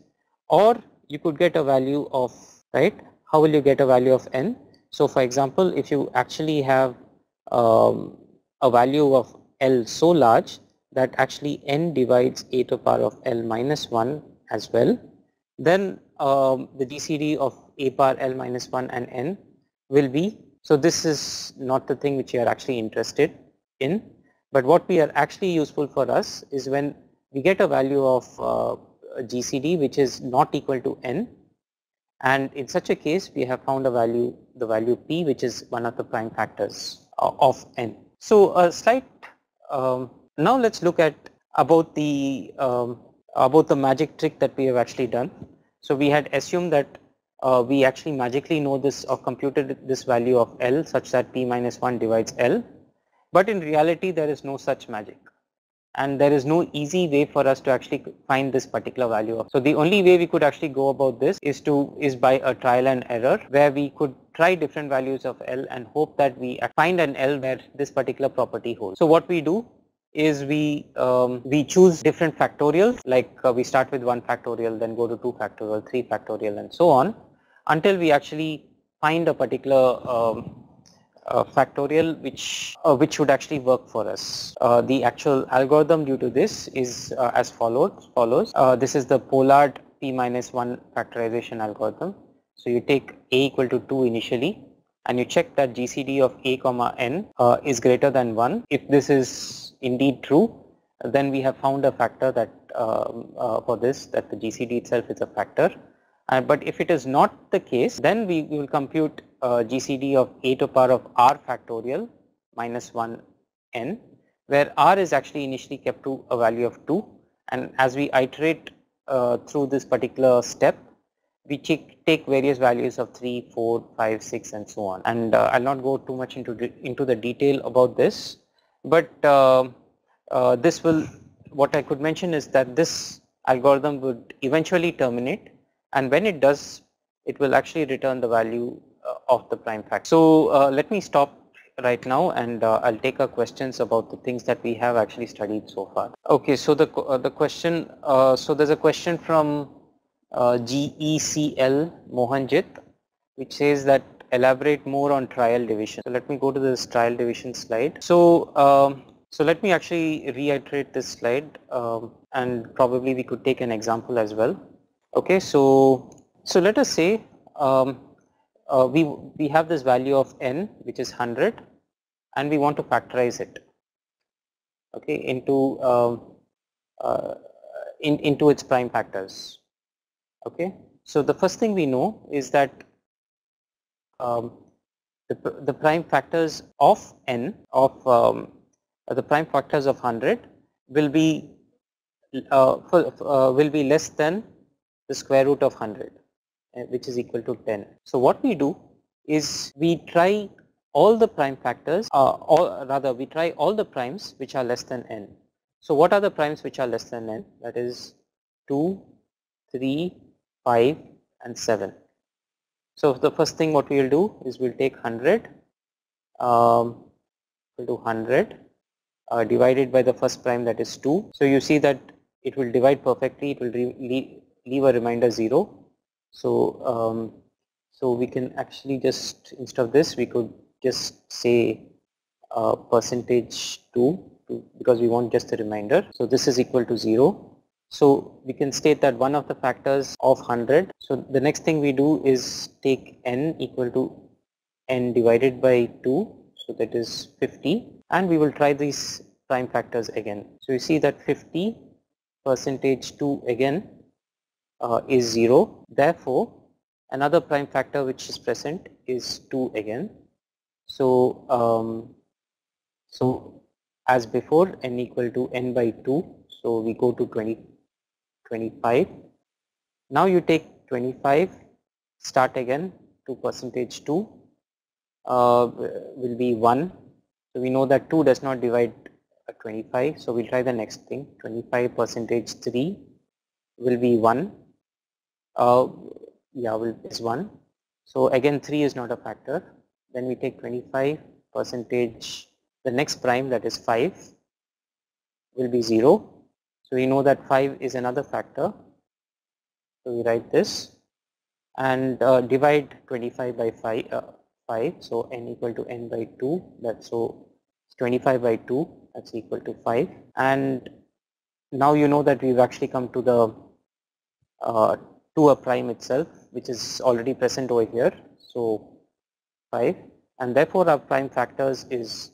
or you could get a value of, right, how will you get a value of N? So for example, if you actually have a value of L so large that actually N divides a to the power of L minus 1 as well, then the GCD of a power L minus 1 and N will be, so this is not the thing which you are actually interested in, but what we are actually useful for us is when we get a value of GCD which is not equal to N, and in such a case we have found a value, the value P, which is one of the prime factors of N. So a slight, now let's look at about the magic trick that we have actually done. So we had assumed that we actually magically know this, or computed this value of L such that P minus 1 divides L, but in reality there is no such magic, and there is no easy way for us to actually find this particular value of. So the only way we could actually go about this is by a trial and error, where we could try different values of L and hope that we find an L where this particular property holds. So what we do is we choose different factorials, like we start with 1 factorial, then go to 2 factorial, 3 factorial, and so on, until we actually find a particular factorial which would actually work for us. The actual algorithm due to this is as follows. This is the Pollard P minus 1 factorization algorithm. So you take a equal to 2 initially, and you check that GCD of a comma n is greater than 1. If this is indeed true, then we have found a factor that for this, that the GCD itself is a factor. But if it is not the case, then we will compute GCD of a to the power of r factorial minus 1 n, where r is actually initially kept to a value of 2, and as we iterate through this particular step, we take various values of 3, 4, 5, 6, and so on. And I'll not go too much into the detail about this, but this will, what I could mention is that this algorithm would eventually terminate, and when it does, it will actually return the value of the prime factor. So let me stop right now, and I'll take our questions about the things that we have actually studied so far. Okay, so the question, so there's a question from GECL Mohanjit, which says that elaborate more on trial division. So let me go to this trial division slide. So So let me actually reiterate this slide, and probably we could take an example as well. Okay, so let us say we have this value of n, which is 100, and we want to factorize it, okay, into its prime factors. Okay, so the first thing we know is that the prime factors of n the prime factors of 100 will be less than the square root of 100, which is equal to 10. So what we do is we try all the prime factors, or rather we try all the primes which are less than n. So what are the primes which are less than n? That is 2, 3, 5 and 7. So the first thing what we will do is we'll take 100, we'll do 100 divided by the first prime, that is 2. So you see that it will divide perfectly, it will leave a remainder 0. So so we can actually just, instead of this, we could just say percentage 2 because we want just a remainder. So this is equal to 0. So we can state that one of the factors of 100. So the next thing we do is take n equal to n divided by 2. So that is 50, and we will try these prime factors again. So you see that 50 percentage 2 again is 0. Therefore, another prime factor which is present is 2 again. So so as before, n equal to n by 2. So we go to 25. Now you take 25, start again to percentage 2 will be 1. So we know that 2 does not divide 25. So we'll try the next thing. 25 percentage 3 will be 1. Is 1. So again 3 is not a factor. Then we take 25 percentage, the next prime, that is 5, will be 0. So we know that 5 is another factor. So we write this and divide 25 by 5. So n equal to n by 2. That's so 25 by 2. That's equal to 5. And now you know that we've actually come to the to a prime itself, which is already present over here. So 5, and therefore our prime factors is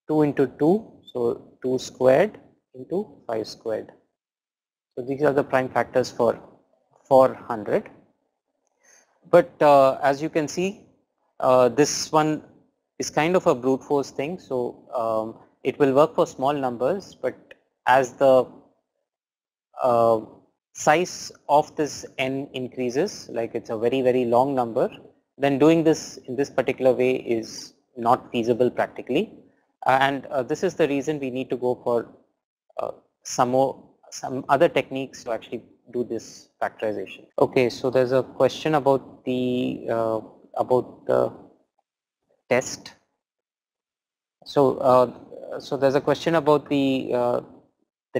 2 into 2. So 2 squared into 5 squared. So these are the prime factors for 100. But as you can see, this one is kind of a brute force thing. So it will work for small numbers, but as the size of this n increases, like it's a very long number, then doing this in this particular way is not feasible practically. And this is the reason we need to go for some other techniques to actually do this factorization. Okay, so there's a question about the test. So there's a question about the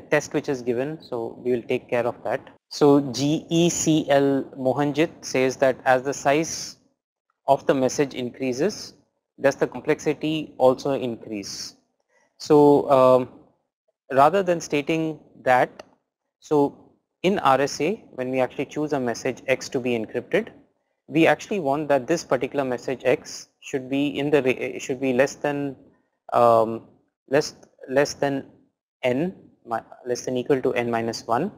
test which is given, so we will take care of that. So GECL Mohanjit says that as the size of the message increases, does the complexity also increase? So rather than stating that, so in RSA, when we actually choose a message X to be encrypted, we actually want that this particular message X should be in the should be less than less than n, less than equal to n minus 1,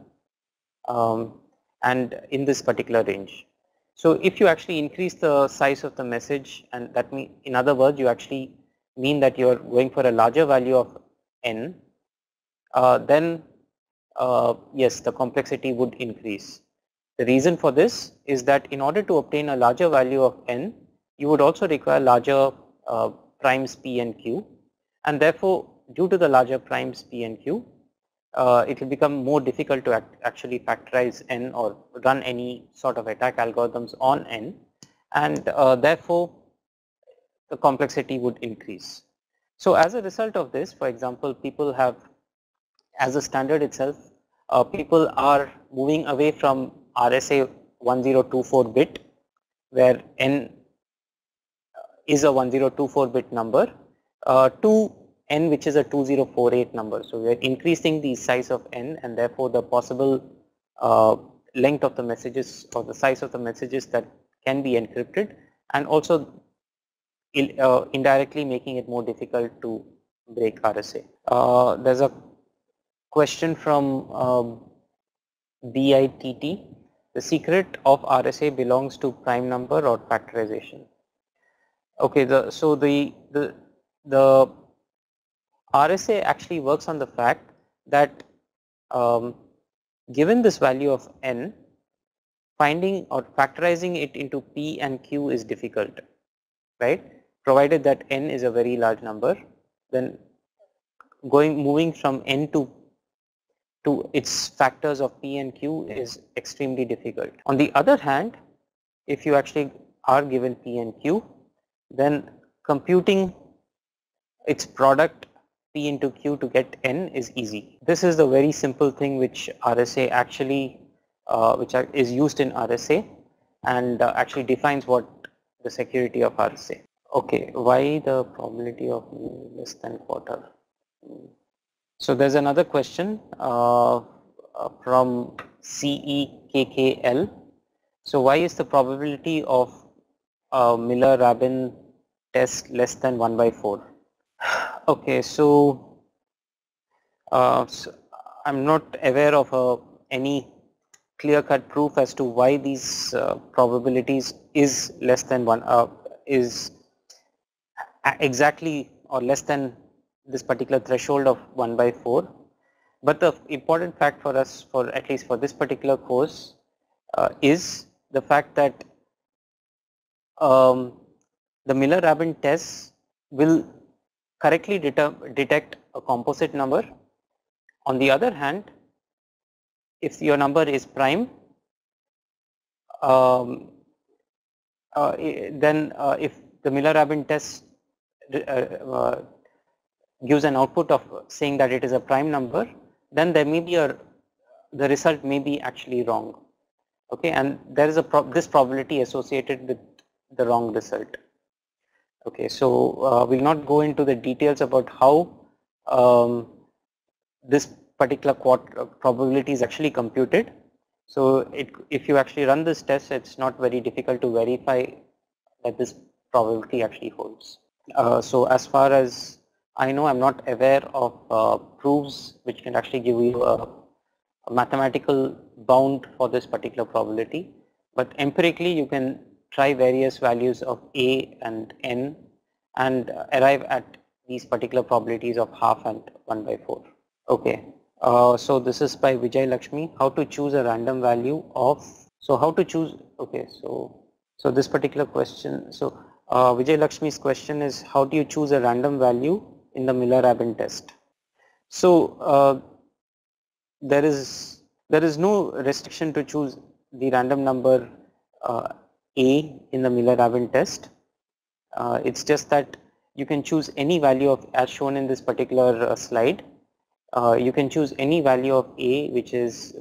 and in this particular range. So if you actually increase the size of the message, and that means, in other words, you actually mean that you are going for a larger value of n, then yes, the complexity would increase. The reason for this is that in order to obtain a larger value of n, you would also require larger primes p and q, and therefore due to the larger primes p and q, it will become more difficult to actually factorize n or run any sort of attack algorithms on n, and therefore the complexity would increase. So as a result of this, for example, people have, as a standard itself, people are moving away from RSA 1024 bit, where n is a 1024 bit number, to n which is a 2048 number. So we are increasing the size of n, and therefore the possible length of the messages or the size of the messages that can be encrypted, and also indirectly making it more difficult to break RSA. There's a question from BITT. The secret of RSA belongs to prime number or factorization. Okay, so the RSA actually works on the fact that given this value of n, finding or factorizing it into p and q is difficult, right? Provided that n is a very large number, then moving from n to its factors of p and q is extremely difficult. On the other hand, if you actually are given p and q, then computing its product p into q to get n is easy. This is the very simple thing which RSA actually is used in RSA, and actually defines what the security of RSA. Okay, why the probability of less than quarter? So there's another question from CEKKL. So why is the probability of Miller-Rabin test less than 1 by 4? Okay, so, I'm not aware of any clear-cut proof as to why these probabilities is less than 1, is exactly or less than this particular threshold of 1 by 4. But the important fact for us, for at least for this particular course, is the fact that the Miller-Rabin test will correctly detect a composite number. On the other hand, if your number is prime, then if the Miller-Rabin test gives an output of saying that it is a prime number, then there may be the result may be actually wrong. Okay, and there is this probability associated with the wrong result. Okay, so we'll not go into the details about how this particular probability is actually computed. So if you actually run this test, it's not very difficult to verify that this probability actually holds. So as far as I know, I'm not aware of proofs which can actually give you a mathematical bound for this particular probability, but empirically you can try various values of a and n and arrive at these particular probabilities of half and 1 by 4. Okay, so this is by Vijay Lakshmi. How to choose a random value of, so how to choose, okay, so this particular question, so Vijay Lakshmi's question is, how do you choose a random value in the Miller-Rabin test? So there is no restriction to choose the random number a in the Miller-Rabin test. It's just that you can choose any value of, as shown in this particular slide, you can choose any value of a which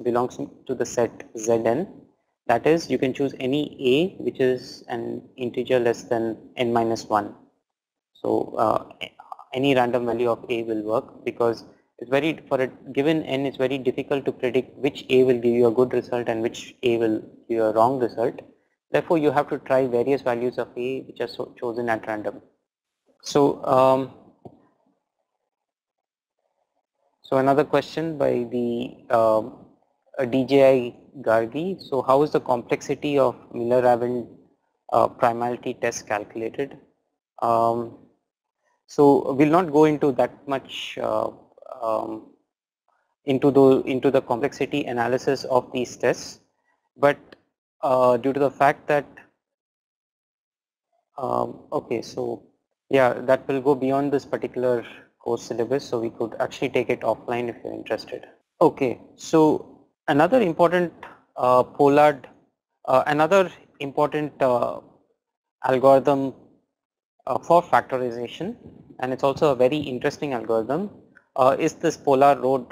belongs to the set Zn. That is, you can choose any a which is an integer less than n minus 1. So any random value of a will work, because it's for a given n, it's very difficult to predict which a will give you a good result and which a will give you a wrong result. Therefore, you have to try various values of a which are chosen at random. So so another question by the DJI Gargi. So how is the complexity of Miller-Rabin primality test calculated? So we'll not go into that much into the complexity analysis of these tests, but due to the fact that okay, so yeah, that will go beyond this particular course syllabus, so we could actually take it offline if you're interested. Okay, so another important another important algorithm for factorization, and it's also a very interesting algorithm, is this Pollard row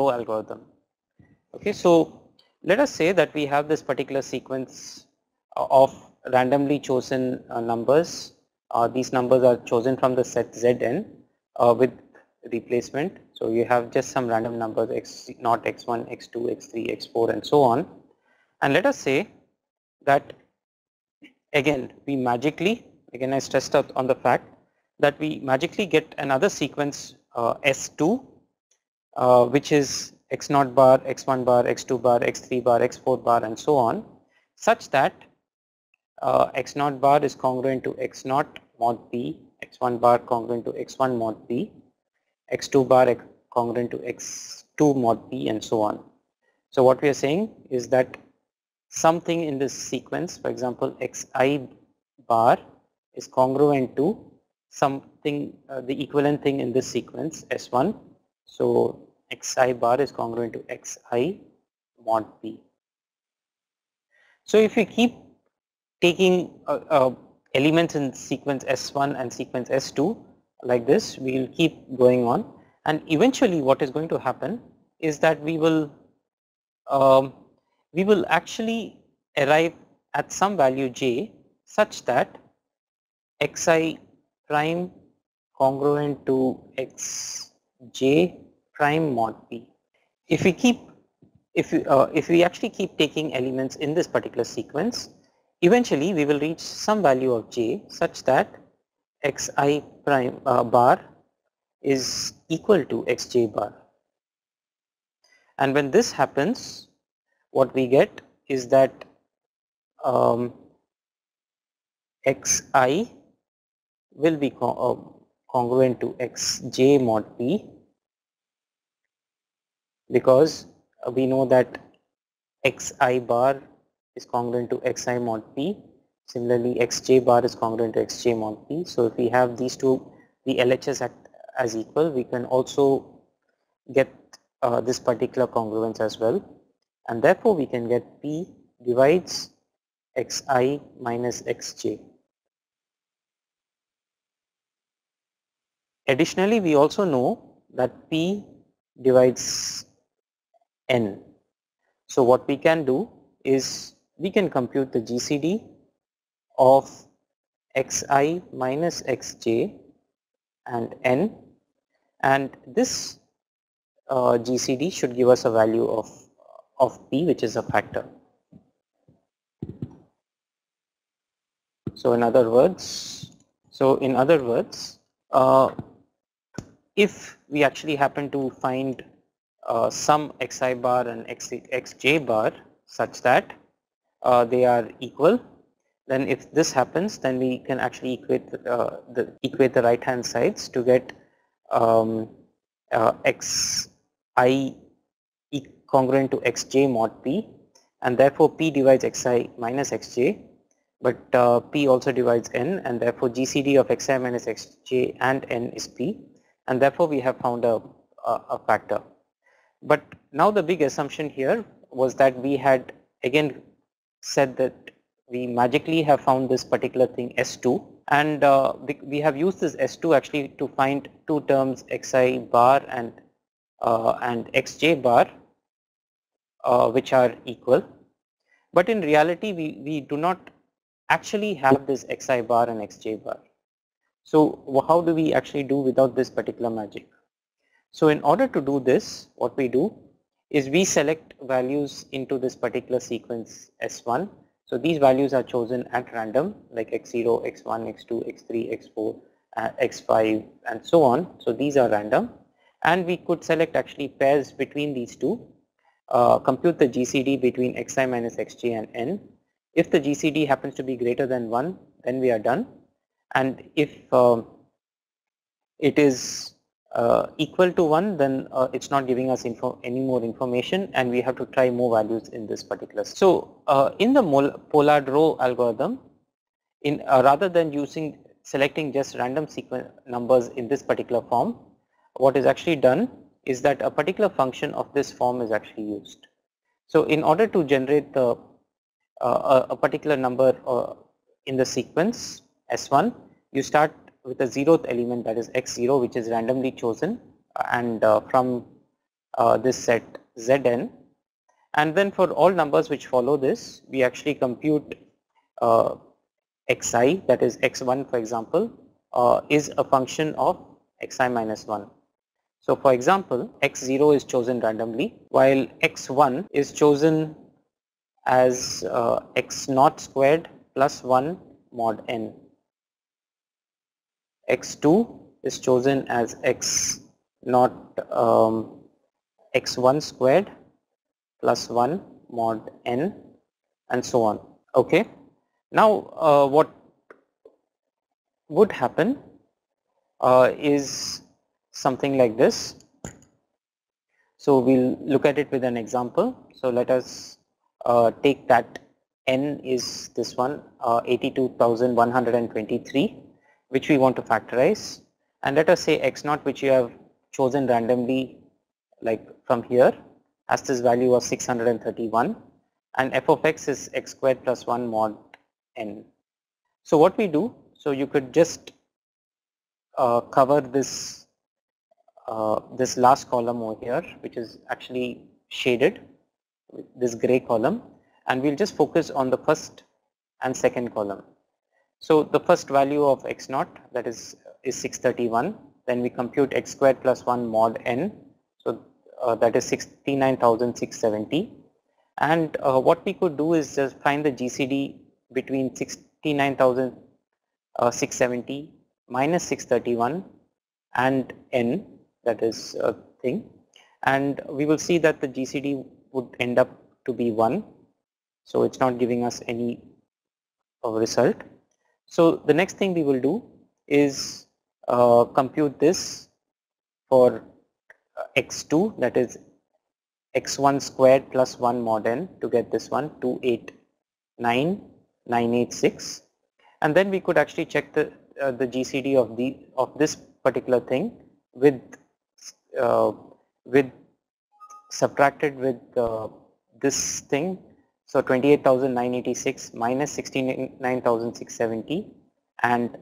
algorithm. Okay, so let us say that we have this particular sequence of randomly chosen numbers these numbers are chosen from the set Zn with replacement. So you have just some random numbers x0, x1, x2, x3, x4 and so on. And let us say that again I stressed out on the fact that we magically get another sequence S2 which is x0 bar, x1 bar, x2 bar, x3 bar, x4 bar and so on, such that x0 bar is congruent to x0 mod p, x1 bar congruent to x1 mod p, x2 bar congruent to x2 mod p and so on. So what we are saying is that something in this sequence, for example xi bar is congruent to something, the equivalent thing in this sequence S1. So xi bar is congruent to xi mod p. So if we keep taking elements in sequence S1 and sequence S2 like this, we will keep going on, and eventually what is going to happen is that we will actually arrive at some value j such that xi prime congruent to xj prime mod p. If we actually keep taking elements in this particular sequence, eventually we will reach some value of j such that xi prime bar is equal to xj bar. And when this happens, what we get is that xi will be congruent to xj mod p, because we know that xi bar is congruent to xi mod p. Similarly, xj bar is congruent to xj mod p. So if we have these two, the LHS as equal, we can also get this particular congruence as well, and therefore we can get p divides xi minus xj. Additionally, we also know that p divides n. So what we can do is we can compute the GCD of xi minus xj and n, and this GCD should give us a value of p, which is a factor. So in other words, if we actually happen to find some xi bar and xj bar such that they are equal, then if this happens, then we can actually equate the right hand sides to get xi congruent to xj mod p, and therefore p divides xi minus xj, but p also divides n, and therefore GCD of xi minus xj and n is p, and therefore we have found a factor. But now the big assumption here was that we had again said that we magically have found this particular thing S2, and we have used this S2 actually to find two terms xi bar and xj bar which are equal. But in reality we do not actually have this xi bar and xj bar. So how do we actually do without this particular magic? So in order to do this, what we do is we select values into this particular sequence S1. So these values are chosen at random, like x0, x1, x2, x3, x4, x5 and so on. So these are random, and we could select actually pairs between these two, compute the GCD between xi minus xj and n. If the GCD happens to be greater than 1, then we are done, and if it is equal to 1, then it's not giving us any more information, and we have to try more values in this particular. So in the Pollard row algorithm, rather than selecting just random sequence numbers in this particular form, what is actually done is that a particular function of this form is actually used. So in order to generate a particular number in the sequence S1, you start with a 0th element, that is x0, which is randomly chosen, and from this set Zn, and then for all numbers which follow this, we actually compute xi, that is x1 for example, is a function of xi minus 1. So for example, x0 is chosen randomly while x1 is chosen as x naught squared plus 1 mod n. x2 is chosen as x naught x1 squared plus 1 mod n, and so on. Okay. Now what would happen is something like this. So we'll look at it with an example. So let us take that n is this one, 82,123, which we want to factorize, and let us say x naught, which you have chosen randomly, like from here, has this value of 631, and f of x is x squared plus 1 mod n. So what we do, so you could just cover this this last column over here, which is actually shaded with this gray column, and we'll just focus on the first and second column. So the first value of x naught, that is 631, then we compute x squared plus 1 mod n, so that is 69,670, and what we could do is just find the GCD between 69,670 minus 631 and n, that is a thing, and we will see that the GCD would end up to be 1, so it's not giving us any result. So the next thing we will do is compute this for x2, that is x1 squared plus 1 mod n, to get this one, 289,986, and then we could actually check the GCD of this particular thing with subtracted with this thing. So 28,986 minus 69,670 and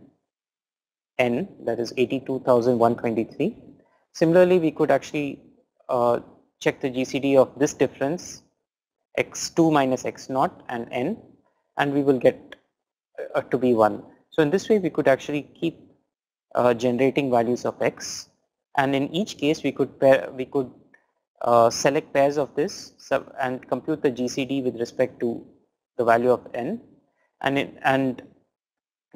n, that is 82,123. Similarly, we could actually check the GCD of this difference, x2 minus x naught and n, and we will get to be 1. So in this way we could actually keep generating values of x, and in each case we could select pairs of this and compute the GCD with respect to the value of n, and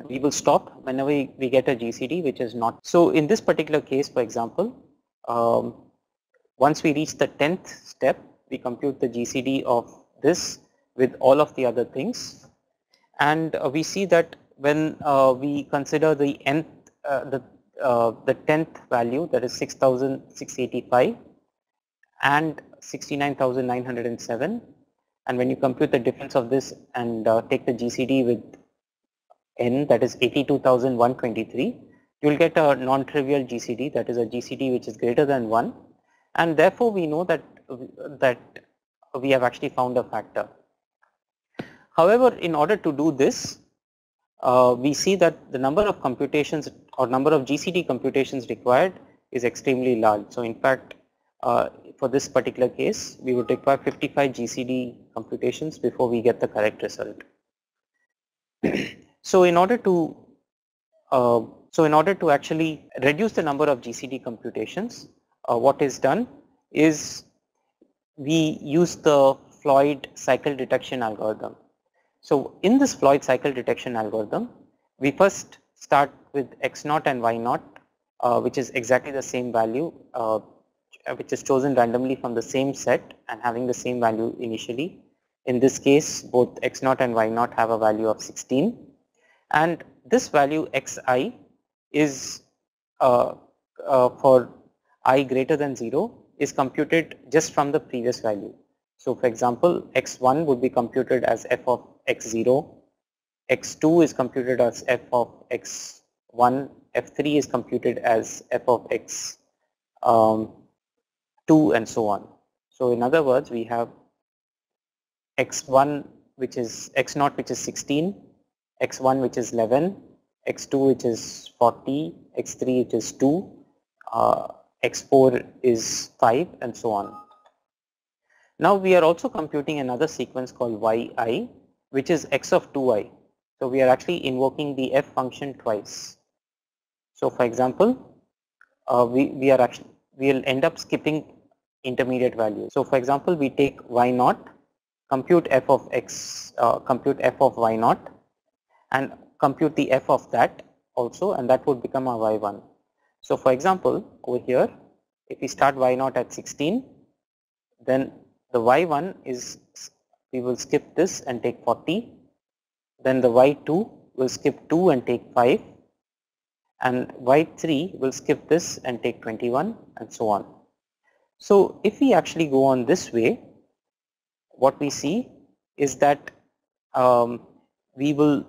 we will stop whenever we get a GCD which is not. So in this particular case, for example, once we reach the 10th step, we compute the GCD of this with all of the other things, and we see that when we consider the nth, the 10th value, that is 6,685 and 69,907, and when you compute the difference of this and take the GCD with n, that is 82,123, you will get a non-trivial GCD, that is a GCD which is greater than 1, and therefore we know that we have actually found a factor. However, in order to do this, we see that the number of computations or number of GCD computations required is extremely large. So in fact, for this particular case, we would require 55 GCD computations before we get the correct result. So in order to actually reduce the number of GCD computations, what is done is we use the Floyd cycle detection algorithm. So in this Floyd cycle detection algorithm, we first start with x naught and y naught, which is exactly the same value, which is chosen randomly from the same set and having the same value initially. In this case, both x naught and y naught have a value of 16, and this value xi is for I greater than 0 is computed just from the previous value. So for example, x1 would be computed as f of x0, x2 is computed as f of x1, f3 is computed as f of x2, and so on. So in other words, we have x1 which is x0 which is 16, x1 which is 11, x2 which is 40, x3 which is 2, x4 is 5, and so on. Now we are also computing another sequence called yi, which is x of 2i. So we are actually invoking the f function twice. So for example, we'll end up skipping intermediate values. So for example, we take y naught, compute f of x, compute f of y naught, and compute the f of that also, and that would become our y1. So for example, over here, if we start y naught at 16, then the y1 is, we will skip this and take 40, then the y2 will skip 2 and take 5, and y3 will skip this and take 21, and so on. So if we actually go on this way, what we see is that we will,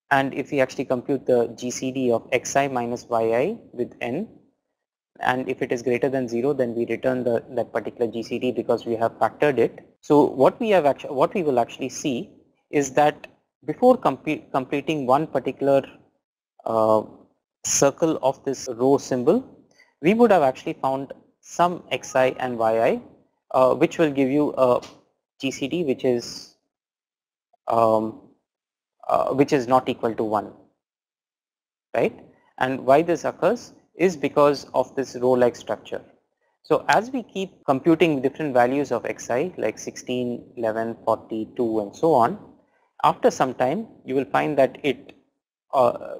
and if we actually compute the GCD of xi minus yi with n, and if it is greater than 0, then we return that particular GCD because we have factored it. So what we will actually see is that before completing one particular circle of this row symbol, we would have actually found some xi and yi, which will give you a GCD which is not equal to 1, right? And why this occurs is because of this row-like structure. So as we keep computing different values of xi like 16, 11, 42 and so on, after some time you will find that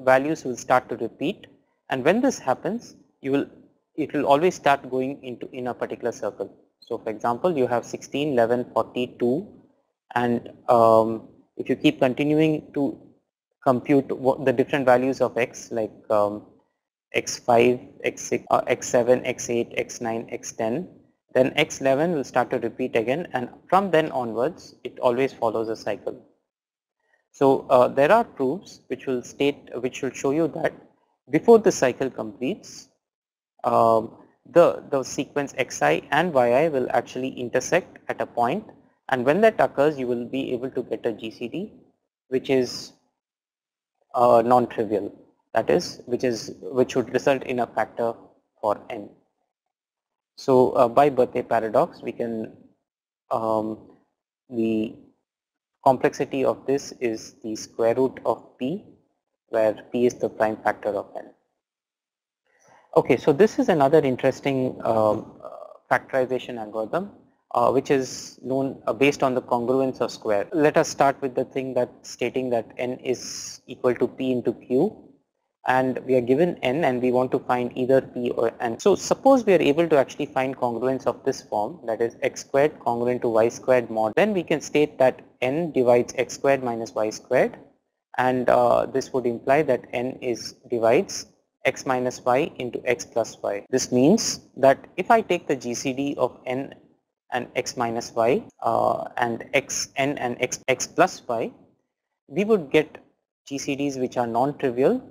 values will start to repeat, and when this happens it will always start going in a particular circle. So for example, you have 16, 11, 42, and if you keep continuing to compute the different values of x like x5, x6, x7, x8, x9, x10, then x11 will start to repeat again, and from then onwards it always follows a cycle. So there are proofs which will show you that before the cycle completes, the sequence xi and yi will actually intersect at a point, and when that occurs you will be able to get a GCD which is non-trivial, that is which would result in a factor for n. So by Berthet paradox we can the complexity of this is the square root of p, where p is the prime factor of n. Okay, so this is another interesting factorization algorithm which is known based on the congruence of square. Let us start with the thing that stating that n is equal to p into q, and we are given n and we want to find either p or n. So suppose we are able to actually find congruence of this form, that is x squared congruent to y squared mod, then we can state that n divides x squared minus y squared, and this would imply that n divides x minus y into x plus y. This means that if I take the GCD of n and x minus y and n and x plus y, we would get GCDs which are non-trivial.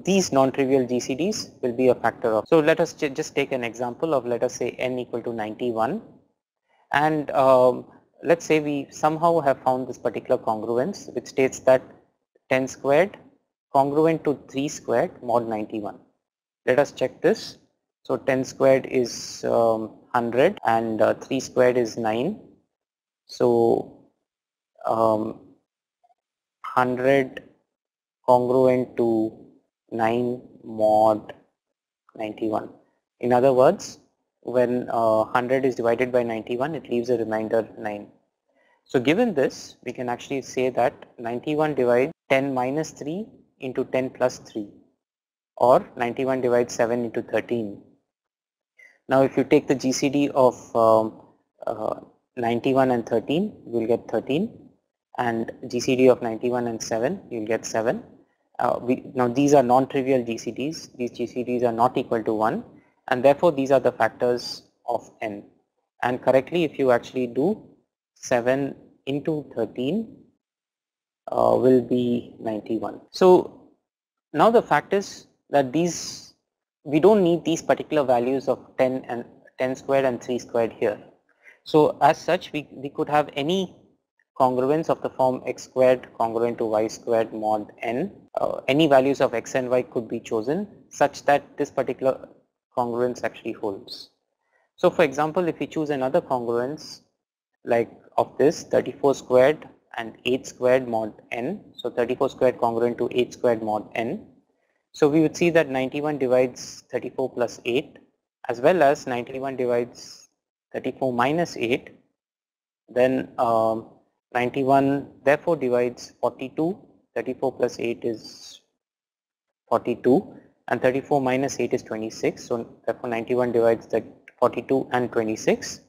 These non-trivial GCDs will be a factor of. So let us just take an example of, let us say n equal to 91, and let's say we somehow have found this particular congruence which states that 10 squared congruent to 3 squared mod 91. Let us check this. So 10 squared is 100 and 3 squared is 9. So 100 congruent to 9 mod 91. In other words, when 100 is divided by 91, it leaves a remainder 9. So given this, we can actually say that 91 divides 10 minus 3 into 10 plus 3, or 91 divides 7 into 13. Now if you take the GCD of 91 and 13, you will get 13, and GCD of 91 and 7, you will get 7. Now these are non-trivial GCDs. These GCDs are not equal to 1, and therefore these are the factors of n. And correctly, if you actually do 7 into 13 will be 91. So now the fact is that we don't need these particular values of 10 and 10 squared and 3 squared here. So as such, we could have any congruence of the form x squared congruent to y squared mod n. Any values of x and y could be chosen such that this particular congruence actually holds. So for example, if we choose another congruence like of this 34 squared and 8 squared mod n. So 34 squared congruent to 8 squared mod n. So we would see that 91 divides 34 plus 8, as well as 91 divides 34 minus 8. Then 91 therefore divides 42. 34 plus 8 is 42 and 34 minus 8 is 26. So therefore 91 divides that 42 and 26.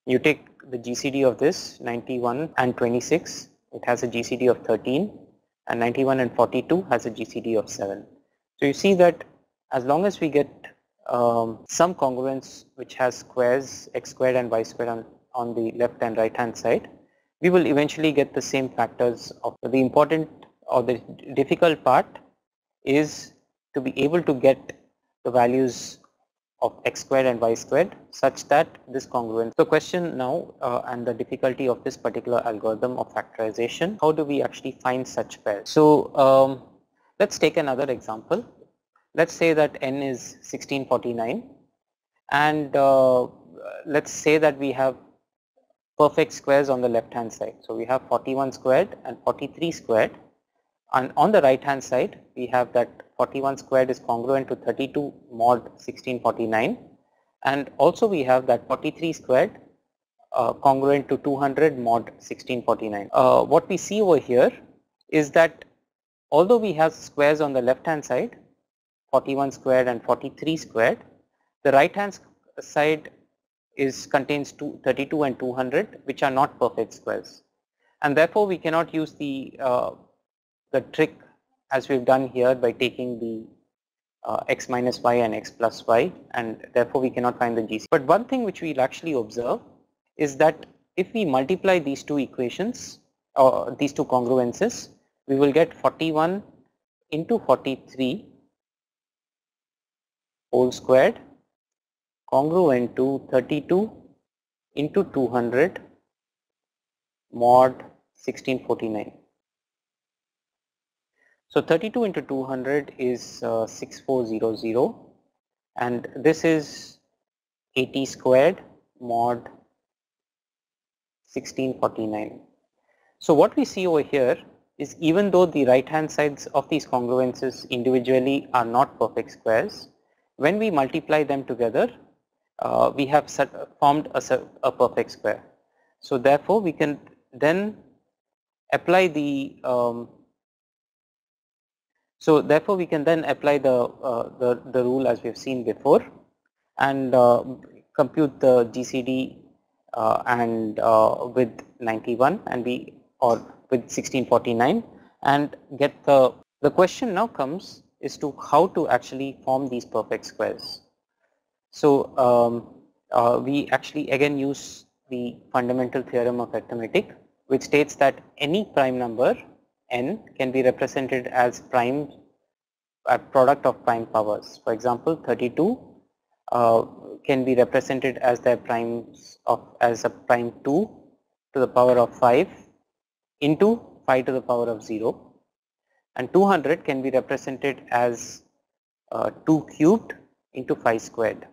You take the GCD of this 91 and 26, it has a GCD of 13, and 91 and 42 has a GCD of 7. So you see that as long as we get some congruence which has squares x squared and y squared on the left and right hand side, we will eventually get the same factors. Of the important or the difficult part is to be able to get the values of x squared and y squared such that this congruence. The question now and the difficulty of this particular algorithm of factorization, how do we actually find such pairs? So let's take another example. Let's say that n is 1649 and let's say that we have perfect squares on the left hand side. So we have 41 squared and 43 squared, and on the right hand side we have that 41 squared is congruent to 32 mod 1649, and also we have that 43 squared congruent to 200 mod 1649. What we see over here is that although we have squares on the left hand side 41 squared and 43 squared, the right hand side contains 32 and 200, which are not perfect squares, and therefore we cannot use the trick as we've done here by taking the x minus y and x plus y, and therefore we cannot find the GCD. But one thing which we'll actually observe is that if we multiply these two equations or these two congruences, we will get 41 into 43 whole squared congruent to 32 into 200 mod 1649. So 32 into 200 is 6400, and this is 80 squared mod 1649. So what we see over here is, even though the right hand sides of these congruences individually are not perfect squares, when we multiply them together we have formed a perfect square. So therefore we can then apply the rule as we have seen before, and compute the GCD and with 91 and with 1649, and get the question now comes is to how to actually form these perfect squares. So we actually again use the fundamental theorem of arithmetic, which states that any prime number n can be represented as a product of prime powers. For example, 32 can be represented as a prime 2 to the power of 5 into 5 to the power of 0, and 200 can be represented as 2 cubed into 5 squared.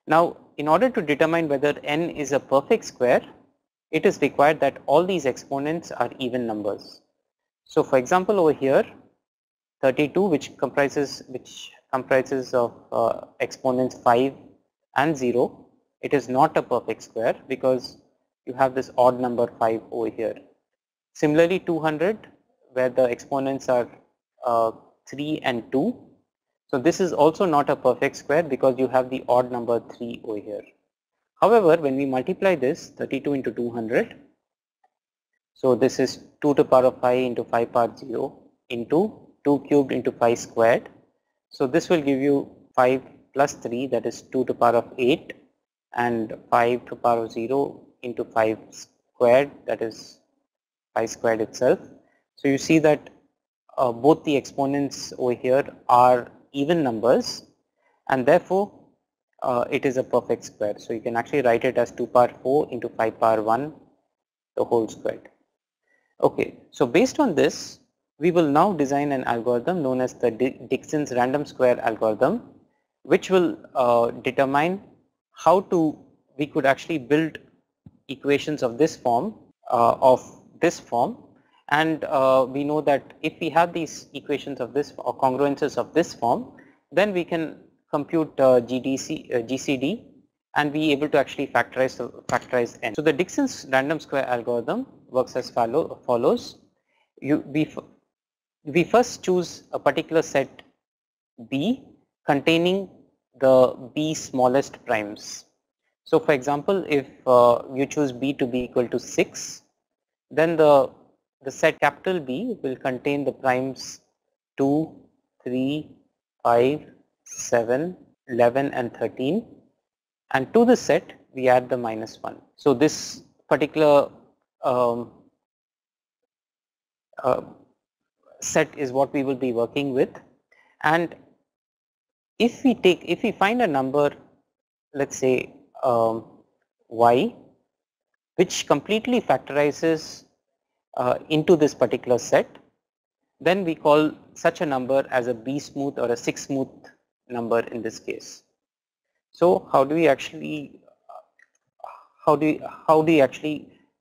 Now, in order to determine whether n is a perfect square, it is required that all these exponents are even numbers. So for example, over here 32, which comprises of exponents 5 and 0, it is not a perfect square because you have this odd number 5 over here. Similarly 200, where the exponents are 3 and 2, so this is also not a perfect square because you have the odd number 3 over here. However, when we multiply this 32 into 200, so this is 2 to the power of 5 into 5 power 0 into 2 cubed into 5 squared. So this will give you 5 plus 3, that is 2 to the power of 8, and 5 to the power of 0 into 5 squared, that is 5 squared itself. So you see that both the exponents over here are even numbers, and therefore it is a perfect square. So you can actually write it as 2 power 4 into 5 power 1 the whole squared. Okay, so based on this, we will now design an algorithm known as the Dixon's random square algorithm, which will determine how we could actually build equations of this form of this form, and we know that if we have these equations of this or congruences of this form, then we can compute GCD and be able to actually factorize n. So the Dixon's random square algorithm works as follows. We first choose a particular set B containing the B smallest primes. So for example, if you choose B to be equal to 6, then the set capital B will contain the primes 2, 3, 5, 7, 11 and 13, and to the set we add the -1. So this particular set is what we will be working with, and if we find a number, let's say y, which completely factorizes into this particular set, then we call such a number as a B smooth or a 6 smooth number in this case. So how do we actually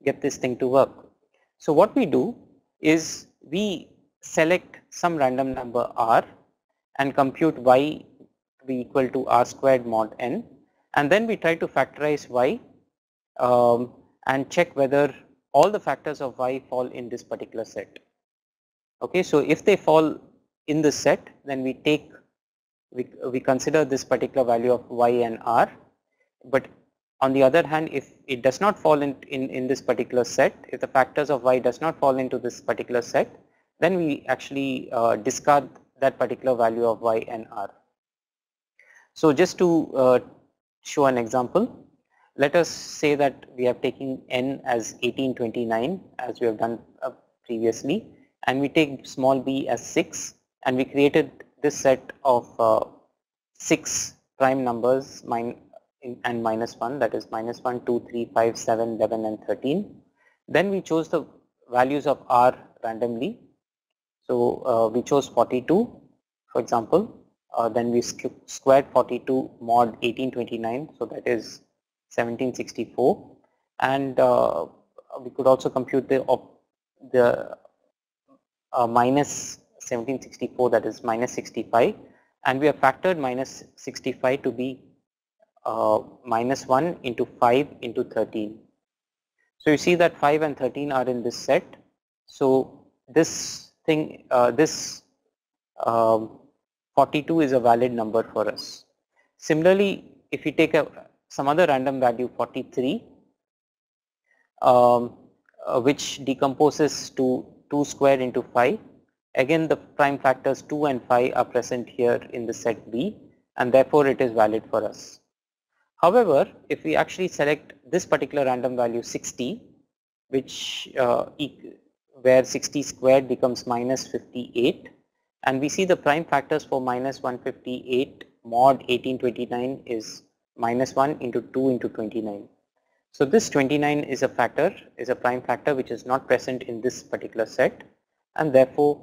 get this thing to work? So what we do is we select some random number r and compute y to be equal to r squared mod n, and then we try to factorize y and check whether all the factors of y fall in this particular set. Okay, so if they fall in this set, then we consider this particular value of y and r. But on the other hand, if it does not fall in this particular set, if the factors of y does not fall into this particular set, then we actually discard that particular value of y and r. So just to show an example, let us say that we are taking n as 1829 as we have done previously, and we take small b as 6, and we created this set of 6 prime numbers and -1, that is -1, 2, 3, 5, 7, 11 and 13. Then we chose the values of r randomly. So we chose 42, for example. Then we squared 42 mod 1829, so that is 1764, and we could also compute the minus 1764, that is -65, and we have factored -65 to be -1 into 5 into 13. So you see that 5 and 13 are in this set. So this thing, this 42 is a valid number for us. Similarly, if you take some other random value 43, which decomposes to 2 squared into 5, again the prime factors 2 and 5 are present here in the set B, and therefore it is valid for us. However, if we actually select this particular random value 60, which where 60 squared becomes -58, and we see the prime factors for -158 mod 1829 is -1 into 2 into 29. So this 29 is a prime factor which is not present in this particular set, and therefore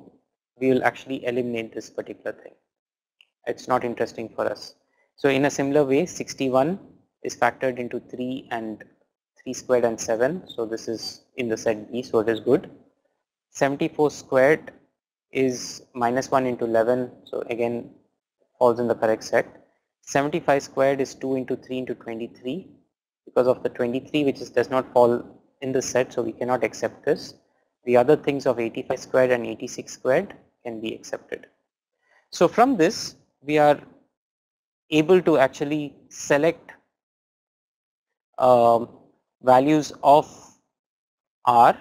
we will actually eliminate this particular thing. It's not interesting for us. So in a similar way, 61 is factored into 3 and 3 squared and 7. So this is in the set B, so it is good. 74 squared is -1 into 11, so again falls in the correct set. 75 squared is 2 into 3 into 23, because of the 23 which does not fall in the set, so we cannot accept this. The other things of 85 squared and 86 squared can be accepted. So from this we are able to actually select values of r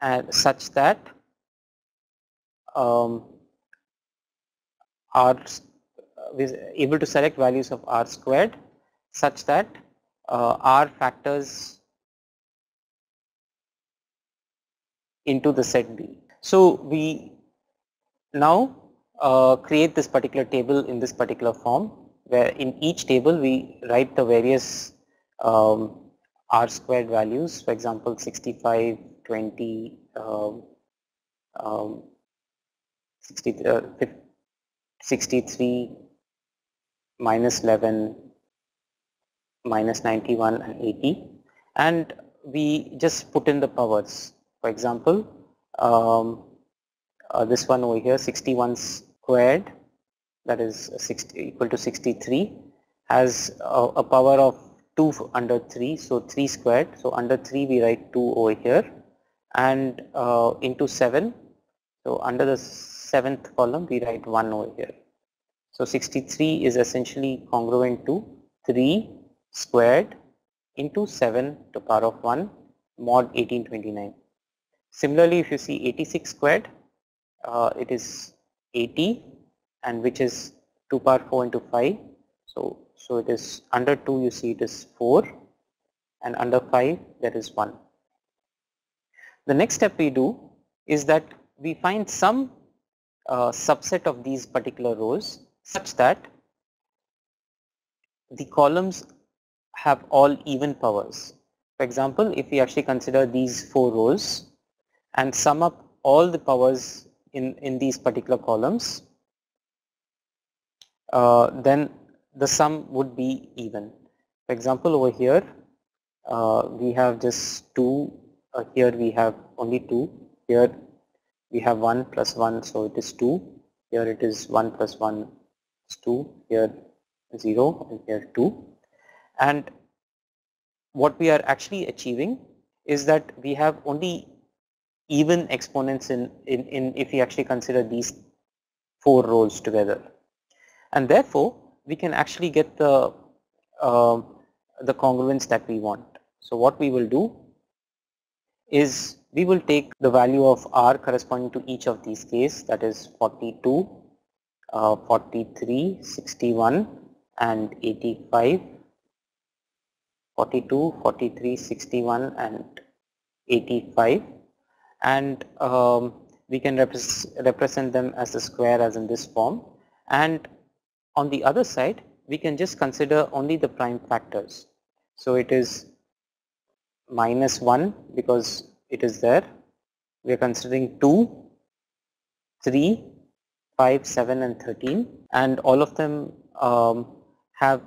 and such that are able to select values of r squared such that r factors into the set B. So we now create this particular table in this particular form, where in each table we write the various r squared values, for example 65, 20, 63, -11, -91 and 80, and we just put in the powers. For example, this one over here, 61 squared, that is equal to 63, has a power of 2 under 3, so 3 squared. So under 3 we write 2 over here, and into 7, so under the 7th column we write 1 over here. So 63 is essentially congruent to 3 squared into 7 to the power of 1 mod 1829. Similarly, if you see 86 squared, it is 80, and which is 2 power 4 into 5. So it is under 2, you see it is 4, and under 5 that is 1. The next step we do is that we find some subset of these particular rows such that the columns have all even powers. For example, if we actually consider these 4 rows and sum up all the powers in these particular columns, then the sum would be even. For example, over here we have just 2, here we have only 2, here we have 1 plus 1, so it is 2, here it is 1 plus 1 is 2, here 0, and here 2. And what we are actually achieving is that we have only even exponents in if we actually consider these 4 rows together, and therefore we can actually get the congruence that we want. So what we will do is we will take the value of r corresponding to each of these cases, that is 42, 43, 61 and 85, 42, 43, 61 and 85, and we can represent them as a square as in this form, and on the other side we can just consider only the prime factors. So it is minus 1 because it is there, we are considering 2, 3, 5, 7 and 13, and all of them have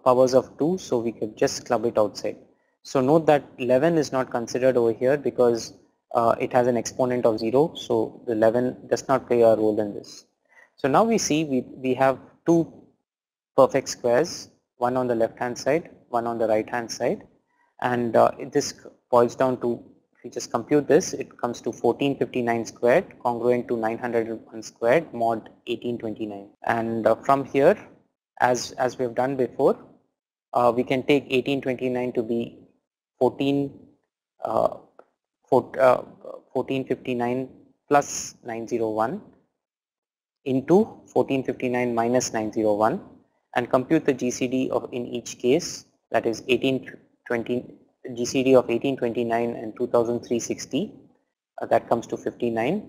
powers of 2, so we could just club it outside. So note that 11 is not considered over here because it has an exponent of 0, so the 11 does not play a role in this. So now we see we have 2 perfect squares, one on the left hand side, one on the right hand side, and this boils down to, if you just compute this, it comes to 1459 squared congruent to 901 squared mod 1829. And from here, as we have done before, we can take 1829 to be 1459 plus 901 into 1459 minus 901 and compute the GCD of in each case, that is GCD of 1829 and 2360, that comes to 59,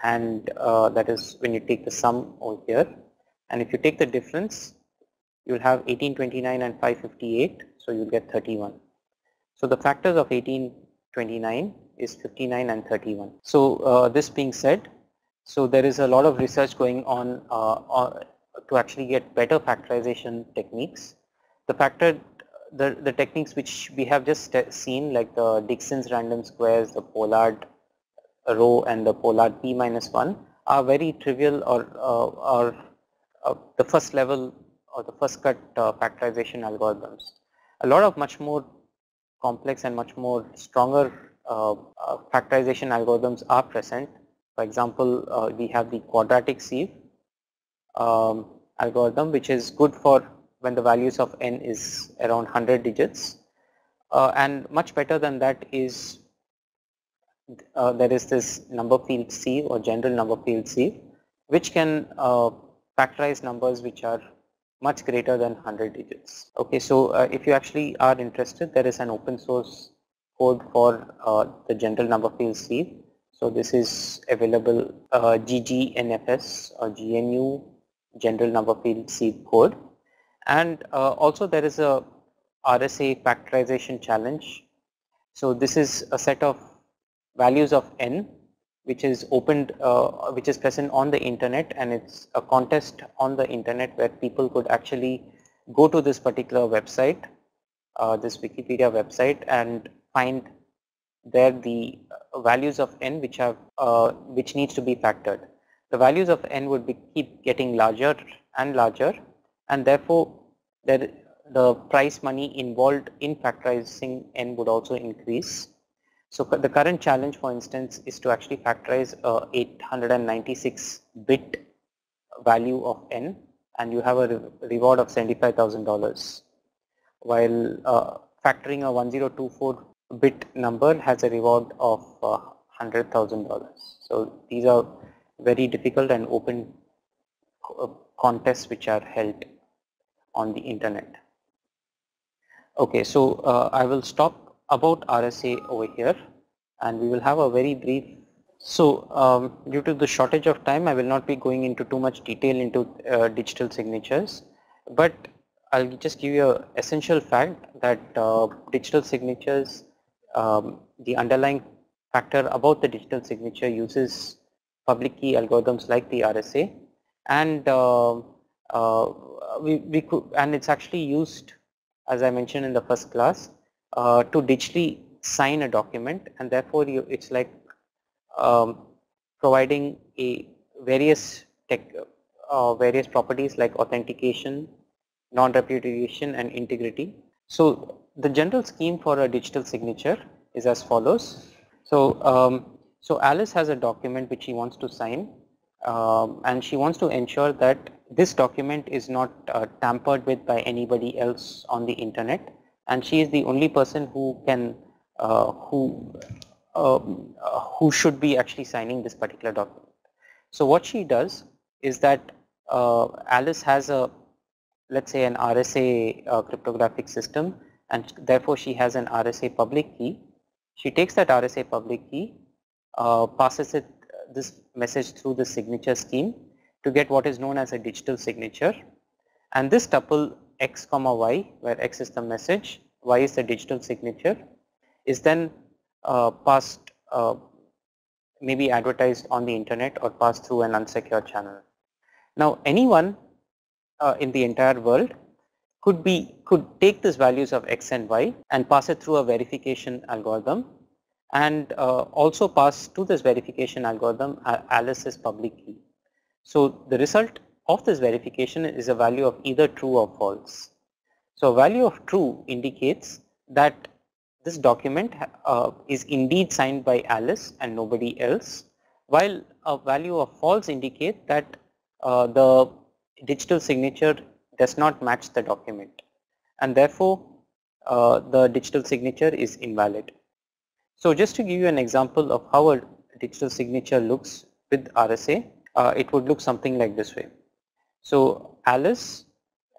and that is when you take the sum over here, and if you take the difference you will have 1829 and 558, so you will get 31. So the factors of 1829 is 59 and 31. So this being said, so there is a lot of research going on to actually get better factorization techniques. The techniques which we have just seen, like the Dixon's random squares, the Pollard row and the Pollard p minus 1, are very trivial or the first level or the first cut factorization algorithms. A lot of much more complex and much more stronger factorization algorithms are present. For example, we have the quadratic sieve algorithm, which is good for when the values of n is around 100 digits, and much better than that is there is this number field sieve or general number field sieve, which can factorize numbers which are much greater than 100 digits. Okay, so if you actually are interested, there is an open source code for the general number field sieve. So this is available GGNFS or GNU general number field sieve code, and also there is a RSA factorization challenge. So this is a set of values of n which is opened, which is present on the internet, and it's a contest on the internet where people could actually go to this particular website, this Wikipedia website, and find there the values of n which have which needs to be factored. The values of n would be keep getting larger and larger, and therefore the price money involved in factorizing n would also increase. So the current challenge, for instance, is to actually factorize a 896 bit value of n, and you have a reward of $75,000, while factoring a 1024 bit number has a reward of $100,000. So these are very difficult and open contests which are held on the internet. Okay, so I will stop about RSA over here, and we will have a very brief. So due to the shortage of time, I will not be going into too much detail into digital signatures, but I'll just give you an essential fact that digital signatures, the underlying factor about the digital signature uses public key algorithms like the RSA, and we could, and it's actually used, as I mentioned in the first class, to digitally sign a document, and therefore it's like providing various properties like authentication, non-repudiation, and integrity. So the general scheme for a digital signature is as follows. So Alice has a document which she wants to sign, and she wants to ensure that this document is not tampered with by anybody else on the internet, and she is the only person who can who should be actually signing this particular document. So what she does is that Alice has a, let's say, an RSA cryptographic system, and therefore she has an RSA public key. She takes that RSA public key, passes it this message through the signature scheme to get what is known as a digital signature, and this tuple x comma y, where x is the message, y is the digital signature, is then passed, maybe advertised on the internet or passed through an unsecure channel. Now anyone in the entire world could take these values of x and y and pass it through a verification algorithm, and also pass to this verification algorithm Alice's public key. So the result of this verification is a value of either true or false. So a value of true indicates that this document is indeed signed by Alice and nobody else, while a value of false indicate that the digital signature does not match the document, and therefore the digital signature is invalid. So just to give you an example of how a digital signature looks with RSA, it would look something like this way. So Alice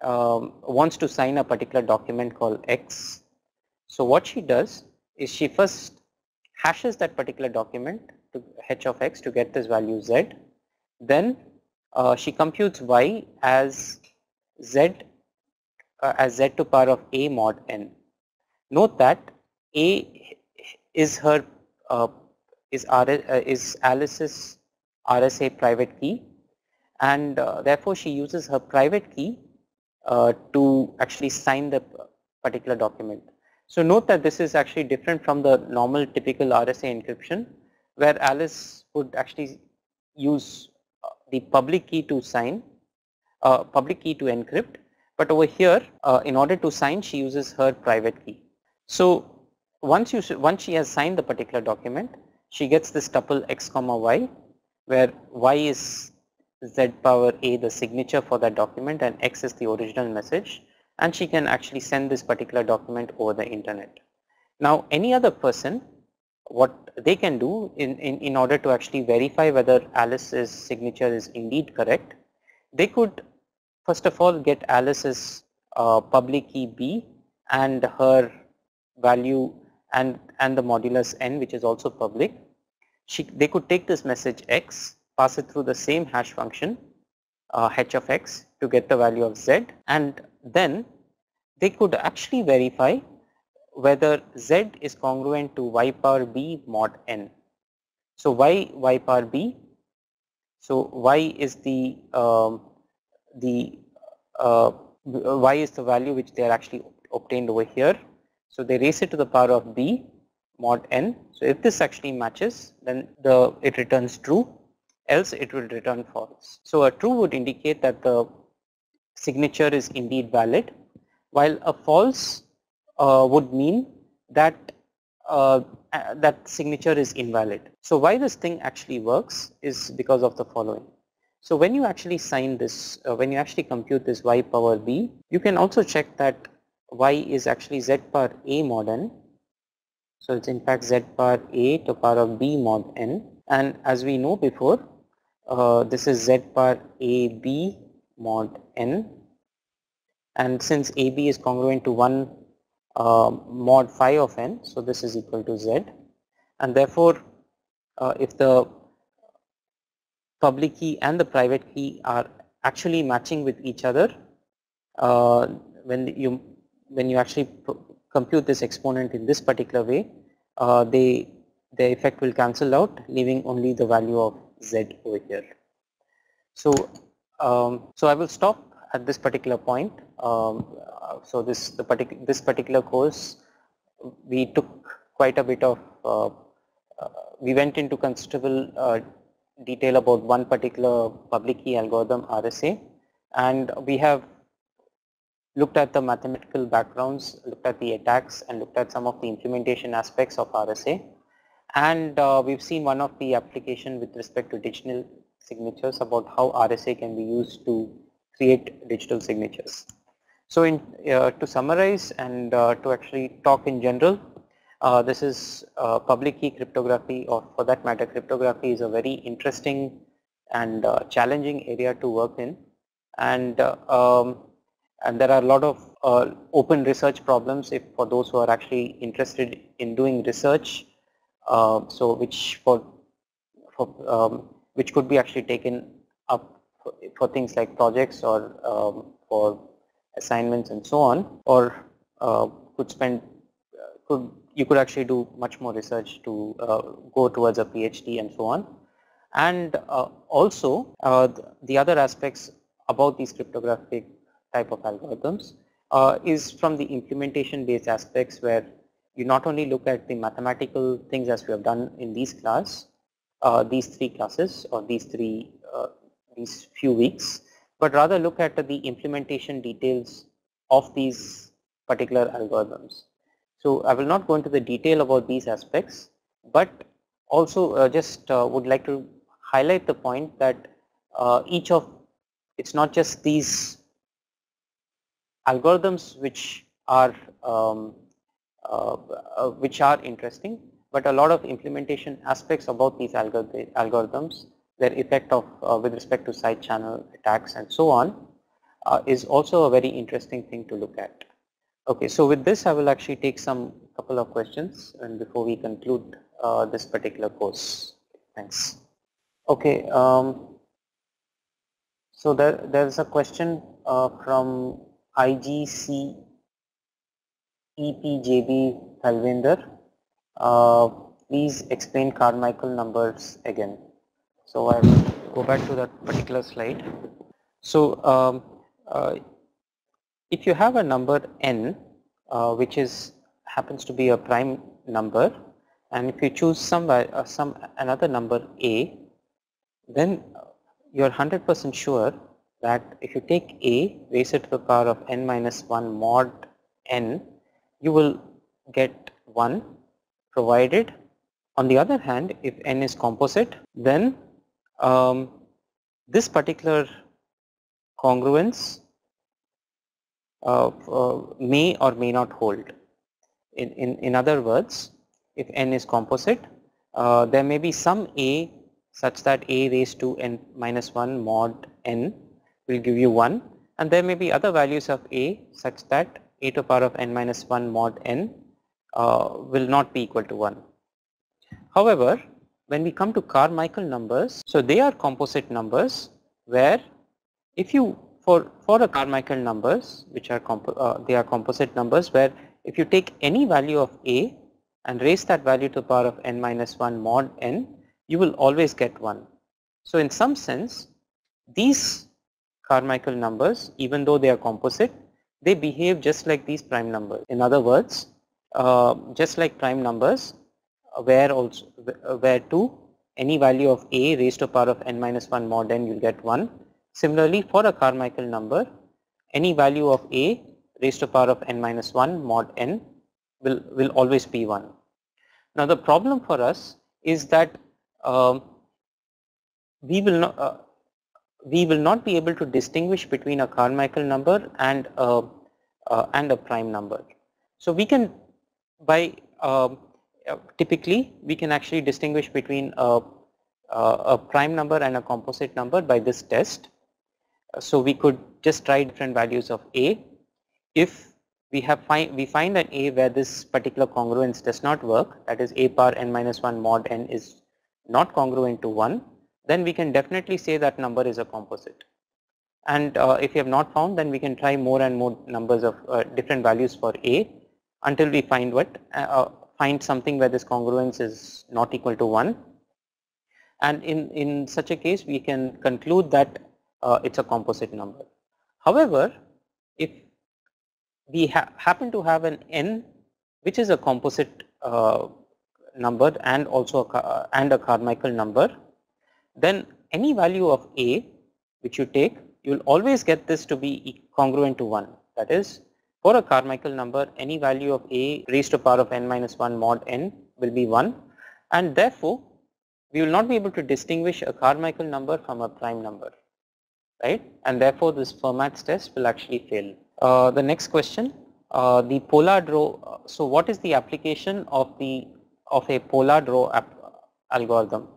wants to sign a particular document called X. So what she does is she first hashes that particular document to h of x to get this value z. Then she computes y as z to power of a mod n. Note that a is her is Alice's RSA private key, and therefore she uses her private key to actually sign the particular document. So note that this is actually different from the normal typical RSA encryption, where Alice would actually use the public key to sign, public key to encrypt, but over here in order to sign she uses her private key. So once she has signed the particular document, she gets this tuple x comma y, where y is z power a, the signature for that document, and x is the original message, and she can actually send this particular document over the internet. Now any other person, what they can do in order to actually verify whether Alice's signature is indeed correct, they could first of all get Alice's public key b and her value and the modulus n, which is also public. They could take this message x, pass it through the same hash function h of x to get the value of z, and then they could actually verify whether z is congruent to y power b mod n. So y power b, so y is the y is the value which they are actually obtained over here. So they raise it to the power of b, mod n. So if this actually matches, then it returns true, else it will return false. So a true would indicate that the signature is indeed valid, while a false would mean that that signature is invalid. So why this thing actually works is because of the following. So when you actually sign this, when you actually compute this y power b, you can also check that y is actually z power a mod n. So it's in fact z power a to power of b mod n, and as we know before, this is z power a b mod n, and since AB is congruent to 1 mod phi of n, so this is equal to z, and therefore if the public key and the private key are actually matching with each other, when you actually compute this exponent in this particular way, the effect will cancel out, leaving only the value of z over here. So so I will stop at this particular point. So this particular course, we took quite a bit of we went into considerable detail about one particular public key algorithm, RSA, and we have looked at the mathematical backgrounds, looked at the attacks, and looked at some of the implementation aspects of RSA. And we've seen one of the application with respect to digital signatures, about how RSA can be used to create digital signatures. So to summarize and to actually talk in general, this is public key cryptography, or for that matter cryptography is a very interesting and challenging area to work in, and there are a lot of open research problems if for those who are actually interested in doing research, so which could be actually taken up for things like projects or for assignments and so on, or you could actually do much more research to go towards a PhD and so on. And also the other aspects about these cryptographic type of algorithms is from the implementation based aspects, where you not only look at the mathematical things as we have done in these these three classes, or these few weeks, but rather look at the implementation details of these particular algorithms. So I will not go into the detail about these aspects, but also just would like to highlight the point that it's not just these algorithms which are interesting, but a lot of implementation aspects about these algorithms, their effect of with respect to side channel attacks and so on, is also a very interesting thing to look at. Okay, so with this I will actually take some couple of questions, and before we conclude this particular course. Thanks. Okay, so there's a question from IGC EPJB Talvinder. Please explain Carmichael numbers again. So I will go back to that particular slide. So if you have a number n, which happens to be a prime number, and if you choose another number a, then you're 100% sure that if you take a raised to the power of n minus 1 mod n, you will get 1, provided on the other hand, if n is composite, then this particular congruence may or may not hold. In other words, if n is composite, there may be some a such that a raised to n minus 1 mod n will give you 1, and there may be other values of a such that a to the power of n minus 1 mod n will not be equal to 1. However, when we come to Carmichael numbers, so they are composite numbers, where if you for the Carmichael numbers, which are they are composite numbers, where if you take any value of a and raise that value to the power of n minus 1 mod n, you will always get 1. So in some sense, these Carmichael numbers, even though they are composite, they behave just like these prime numbers. In other words, just like prime numbers, where 2 any value of a raised to the power of n minus 1 mod n, you'll get 1. Similarly, for a Carmichael number, any value of a raised to the power of n minus 1 mod n will always be 1. Now the problem for us is that we will not be able to distinguish between a Carmichael number and a prime number. So we can typically we can actually distinguish between a prime number and a composite number by this test. So we could just try different values of a. If we find an a where this particular congruence does not work, that is a power n minus 1 mod n is not congruent to 1, then we can definitely say that number is a composite. And if we have not found, then we can try more and more numbers of different values for a until we find something where this congruence is not equal to 1. And in such a case, we can conclude that it's a composite number. However, if we happen to have an n which is a composite number and also a Carmichael number, then any value of a which you take, you will always get this to be congruent to 1. That is, for a Carmichael number, any value of a raised to the power of n minus 1 mod n will be 1, and therefore we will not be able to distinguish a Carmichael number from a prime number, right? And therefore this Fermat's test will actually fail. The next question, the Pollard row. So what is the application of a Pollard row algorithm?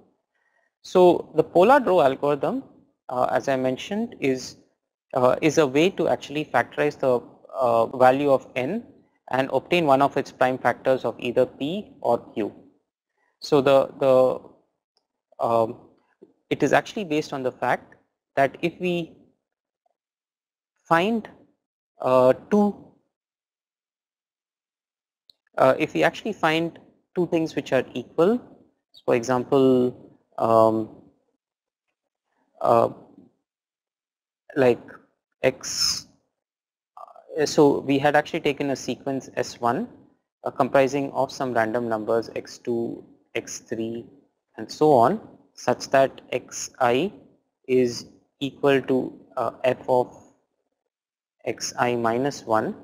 So the Pollard row algorithm, as I mentioned, is a way to actually factorize the value of n and obtain one of its prime factors of either p or q. So it is actually based on the fact that if we find if we actually find two things which are equal, so for example, like x, so we had actually taken a sequence S1 comprising of some random numbers x2, x3 and so on, such that xi is equal to f of xi minus 1.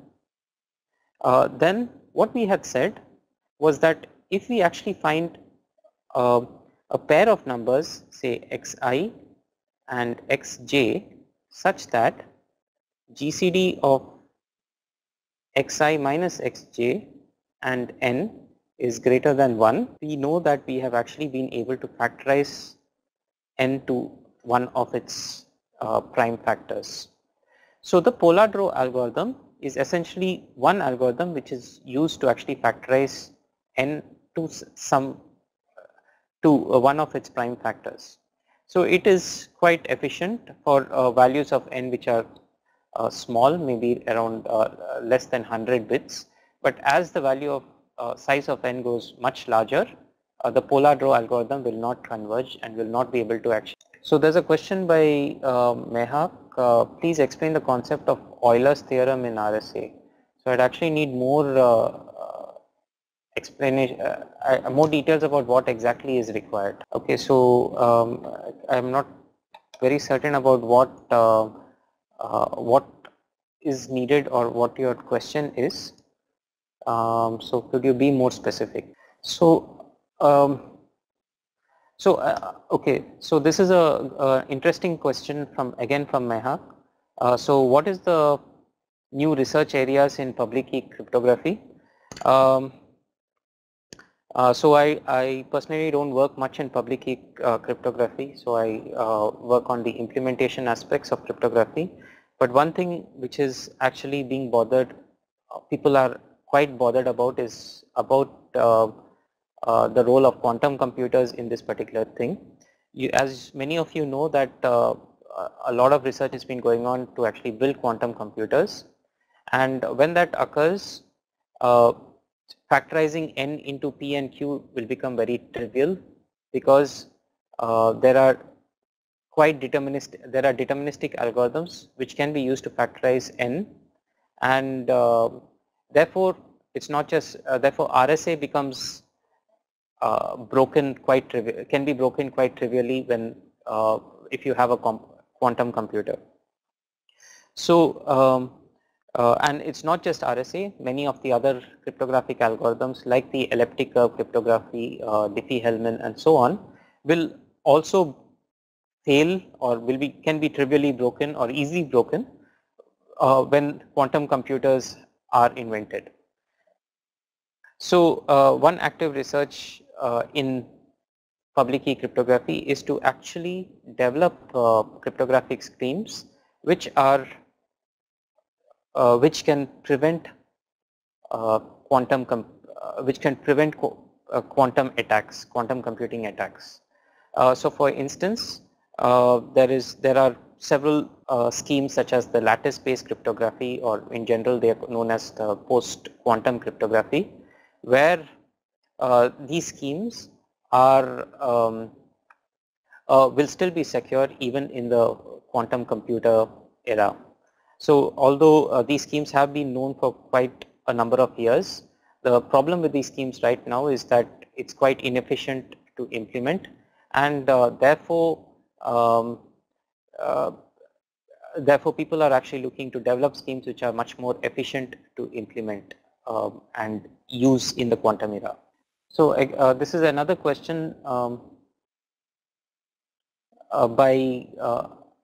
Then what we had said was that if we actually find a pair of numbers, say xi and xj, such that GCD of xi minus xj and n is greater than 1, we know that we have actually been able to factorize n to one of its prime factors. So the Pollard row algorithm is essentially one algorithm which is used to actually factorize n to one of its prime factors. So it is quite efficient for values of n which are small, maybe around less than 100 bits, but as the value of size of n goes much larger, the Pollard row algorithm will not converge and will not be able to actually. So there's a question by Mehak, please explain the concept of Euler's theorem in RSA. So I'd actually need more explanation, more details about what exactly is required. Okay, so I'm not very certain about what is needed or what your question is. So could you be more specific? So okay, so this is a interesting question from Mehak. So what is the new research areas in public key cryptography? So I personally don't work much in public key cryptography, so I work on the implementation aspects of cryptography. But one thing which is actually being bothered, people are quite bothered about, is about the role of quantum computers in this particular thing. As many of you know that a lot of research has been going on to actually build quantum computers, and when that occurs, factorizing n into p and q will become very trivial, because there are deterministic algorithms which can be used to factorize n, and therefore it's not just therefore RSA becomes can be broken quite trivially when if you have a quantum computer. So and it's not just RSA, many of the other cryptographic algorithms like the elliptic curve cryptography, Diffie-Hellman and so on will also fail or can be trivially broken or easily broken when quantum computers are invented. So one active research in public key cryptography is to actually develop cryptographic schemes which are which can prevent quantum attacks, quantum computing attacks. So for instance, there are several schemes such as the lattice-based cryptography, or in general they are known as the post-quantum cryptography, where these schemes are will still be secure even in the quantum computer era. So although these schemes have been known for quite a number of years, the problem with these schemes right now is that it's quite inefficient to implement, and um, uh, therefore people are actually looking to develop schemes which are much more efficient to implement and use in the quantum era. So this is another question by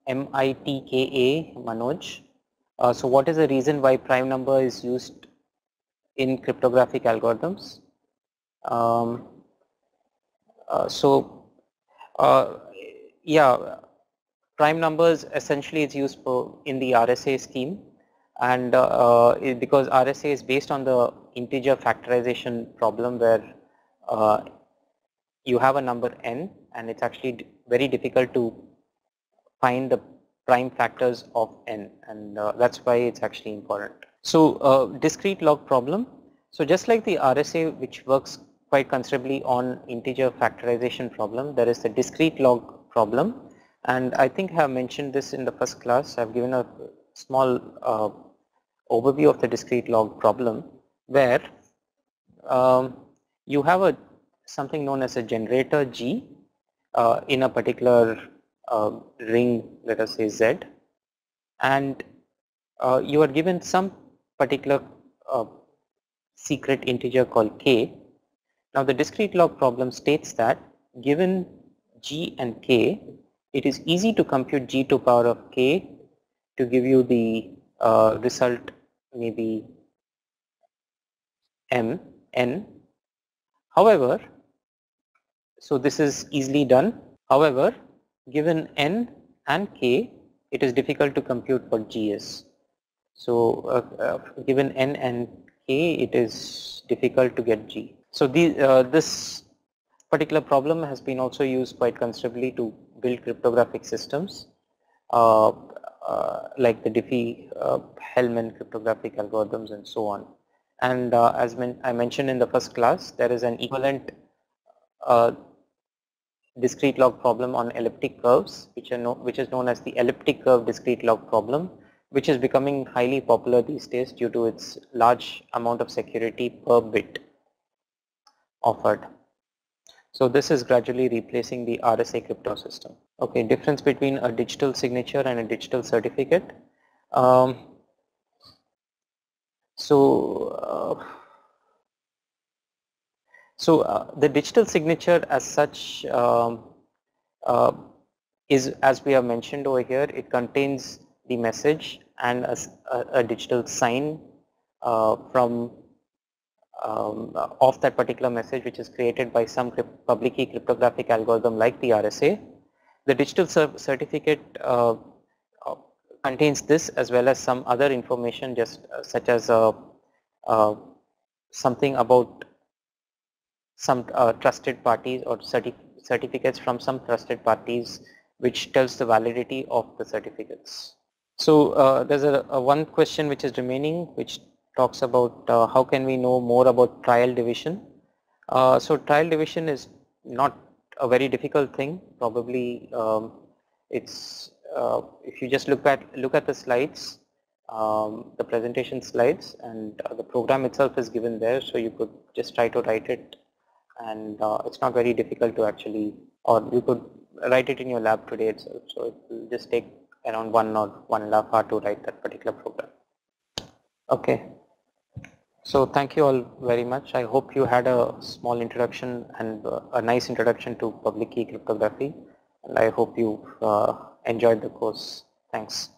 MITKA Manoj. So what is the reason why prime number is used in cryptographic algorithms? Yeah, prime numbers essentially is used in the RSA scheme, and because RSA is based on the integer factorization problem where you have a number n and it's actually very difficult to find the prime factors of n, and that's why it's actually important. So discrete log problem. So just like the RSA, which works quite considerably on integer factorization problem, there is the discrete log problem, and I think I have mentioned this in the first class. I've given a small overview of the discrete log problem, where you have something known as a generator G in a particular ring, let us say Z, and you are given some particular secret integer called k. Now the discrete log problem states that given G and k, it is easy to compute G to power of k to give you the result maybe m n. However, so this is easily done. However, given n and k, it is difficult to compute for GS. So given n and k, it is difficult to get G. So this particular problem has been also used quite considerably to build cryptographic systems like the Diffie-Hellman cryptographic algorithms and so on. And as I mentioned in the first class, there is an equivalent discrete log problem on elliptic curves, which is known as the elliptic curve discrete log problem, which is becoming highly popular these days due to its large amount of security per bit offered. So this is gradually replacing the RSA crypto system. Okay, difference between a digital signature and a digital certificate. The digital signature as such is, as we have mentioned over here, it contains the message and a digital sign from of that particular message, which is created by some public key cryptographic algorithm like the RSA. The digital certificate contains this as well as some other information, just such as something about some trusted parties or certificates from some trusted parties, which tells the validity of the certificates. So there's a one question which is remaining, which talks about how can we know more about trial division. So trial division is not a very difficult thing. Probably it's if you just look at the slides, the presentation slides, and the program itself is given there, so you could just try to write it and it's not very difficult to actually, or you could write it in your lab today itself. So it will just take around 1.5 hours to write that particular program. Okay. So thank you all very much. I hope you had a small introduction and a nice introduction to public key cryptography, and I hope you enjoyed the course. Thanks.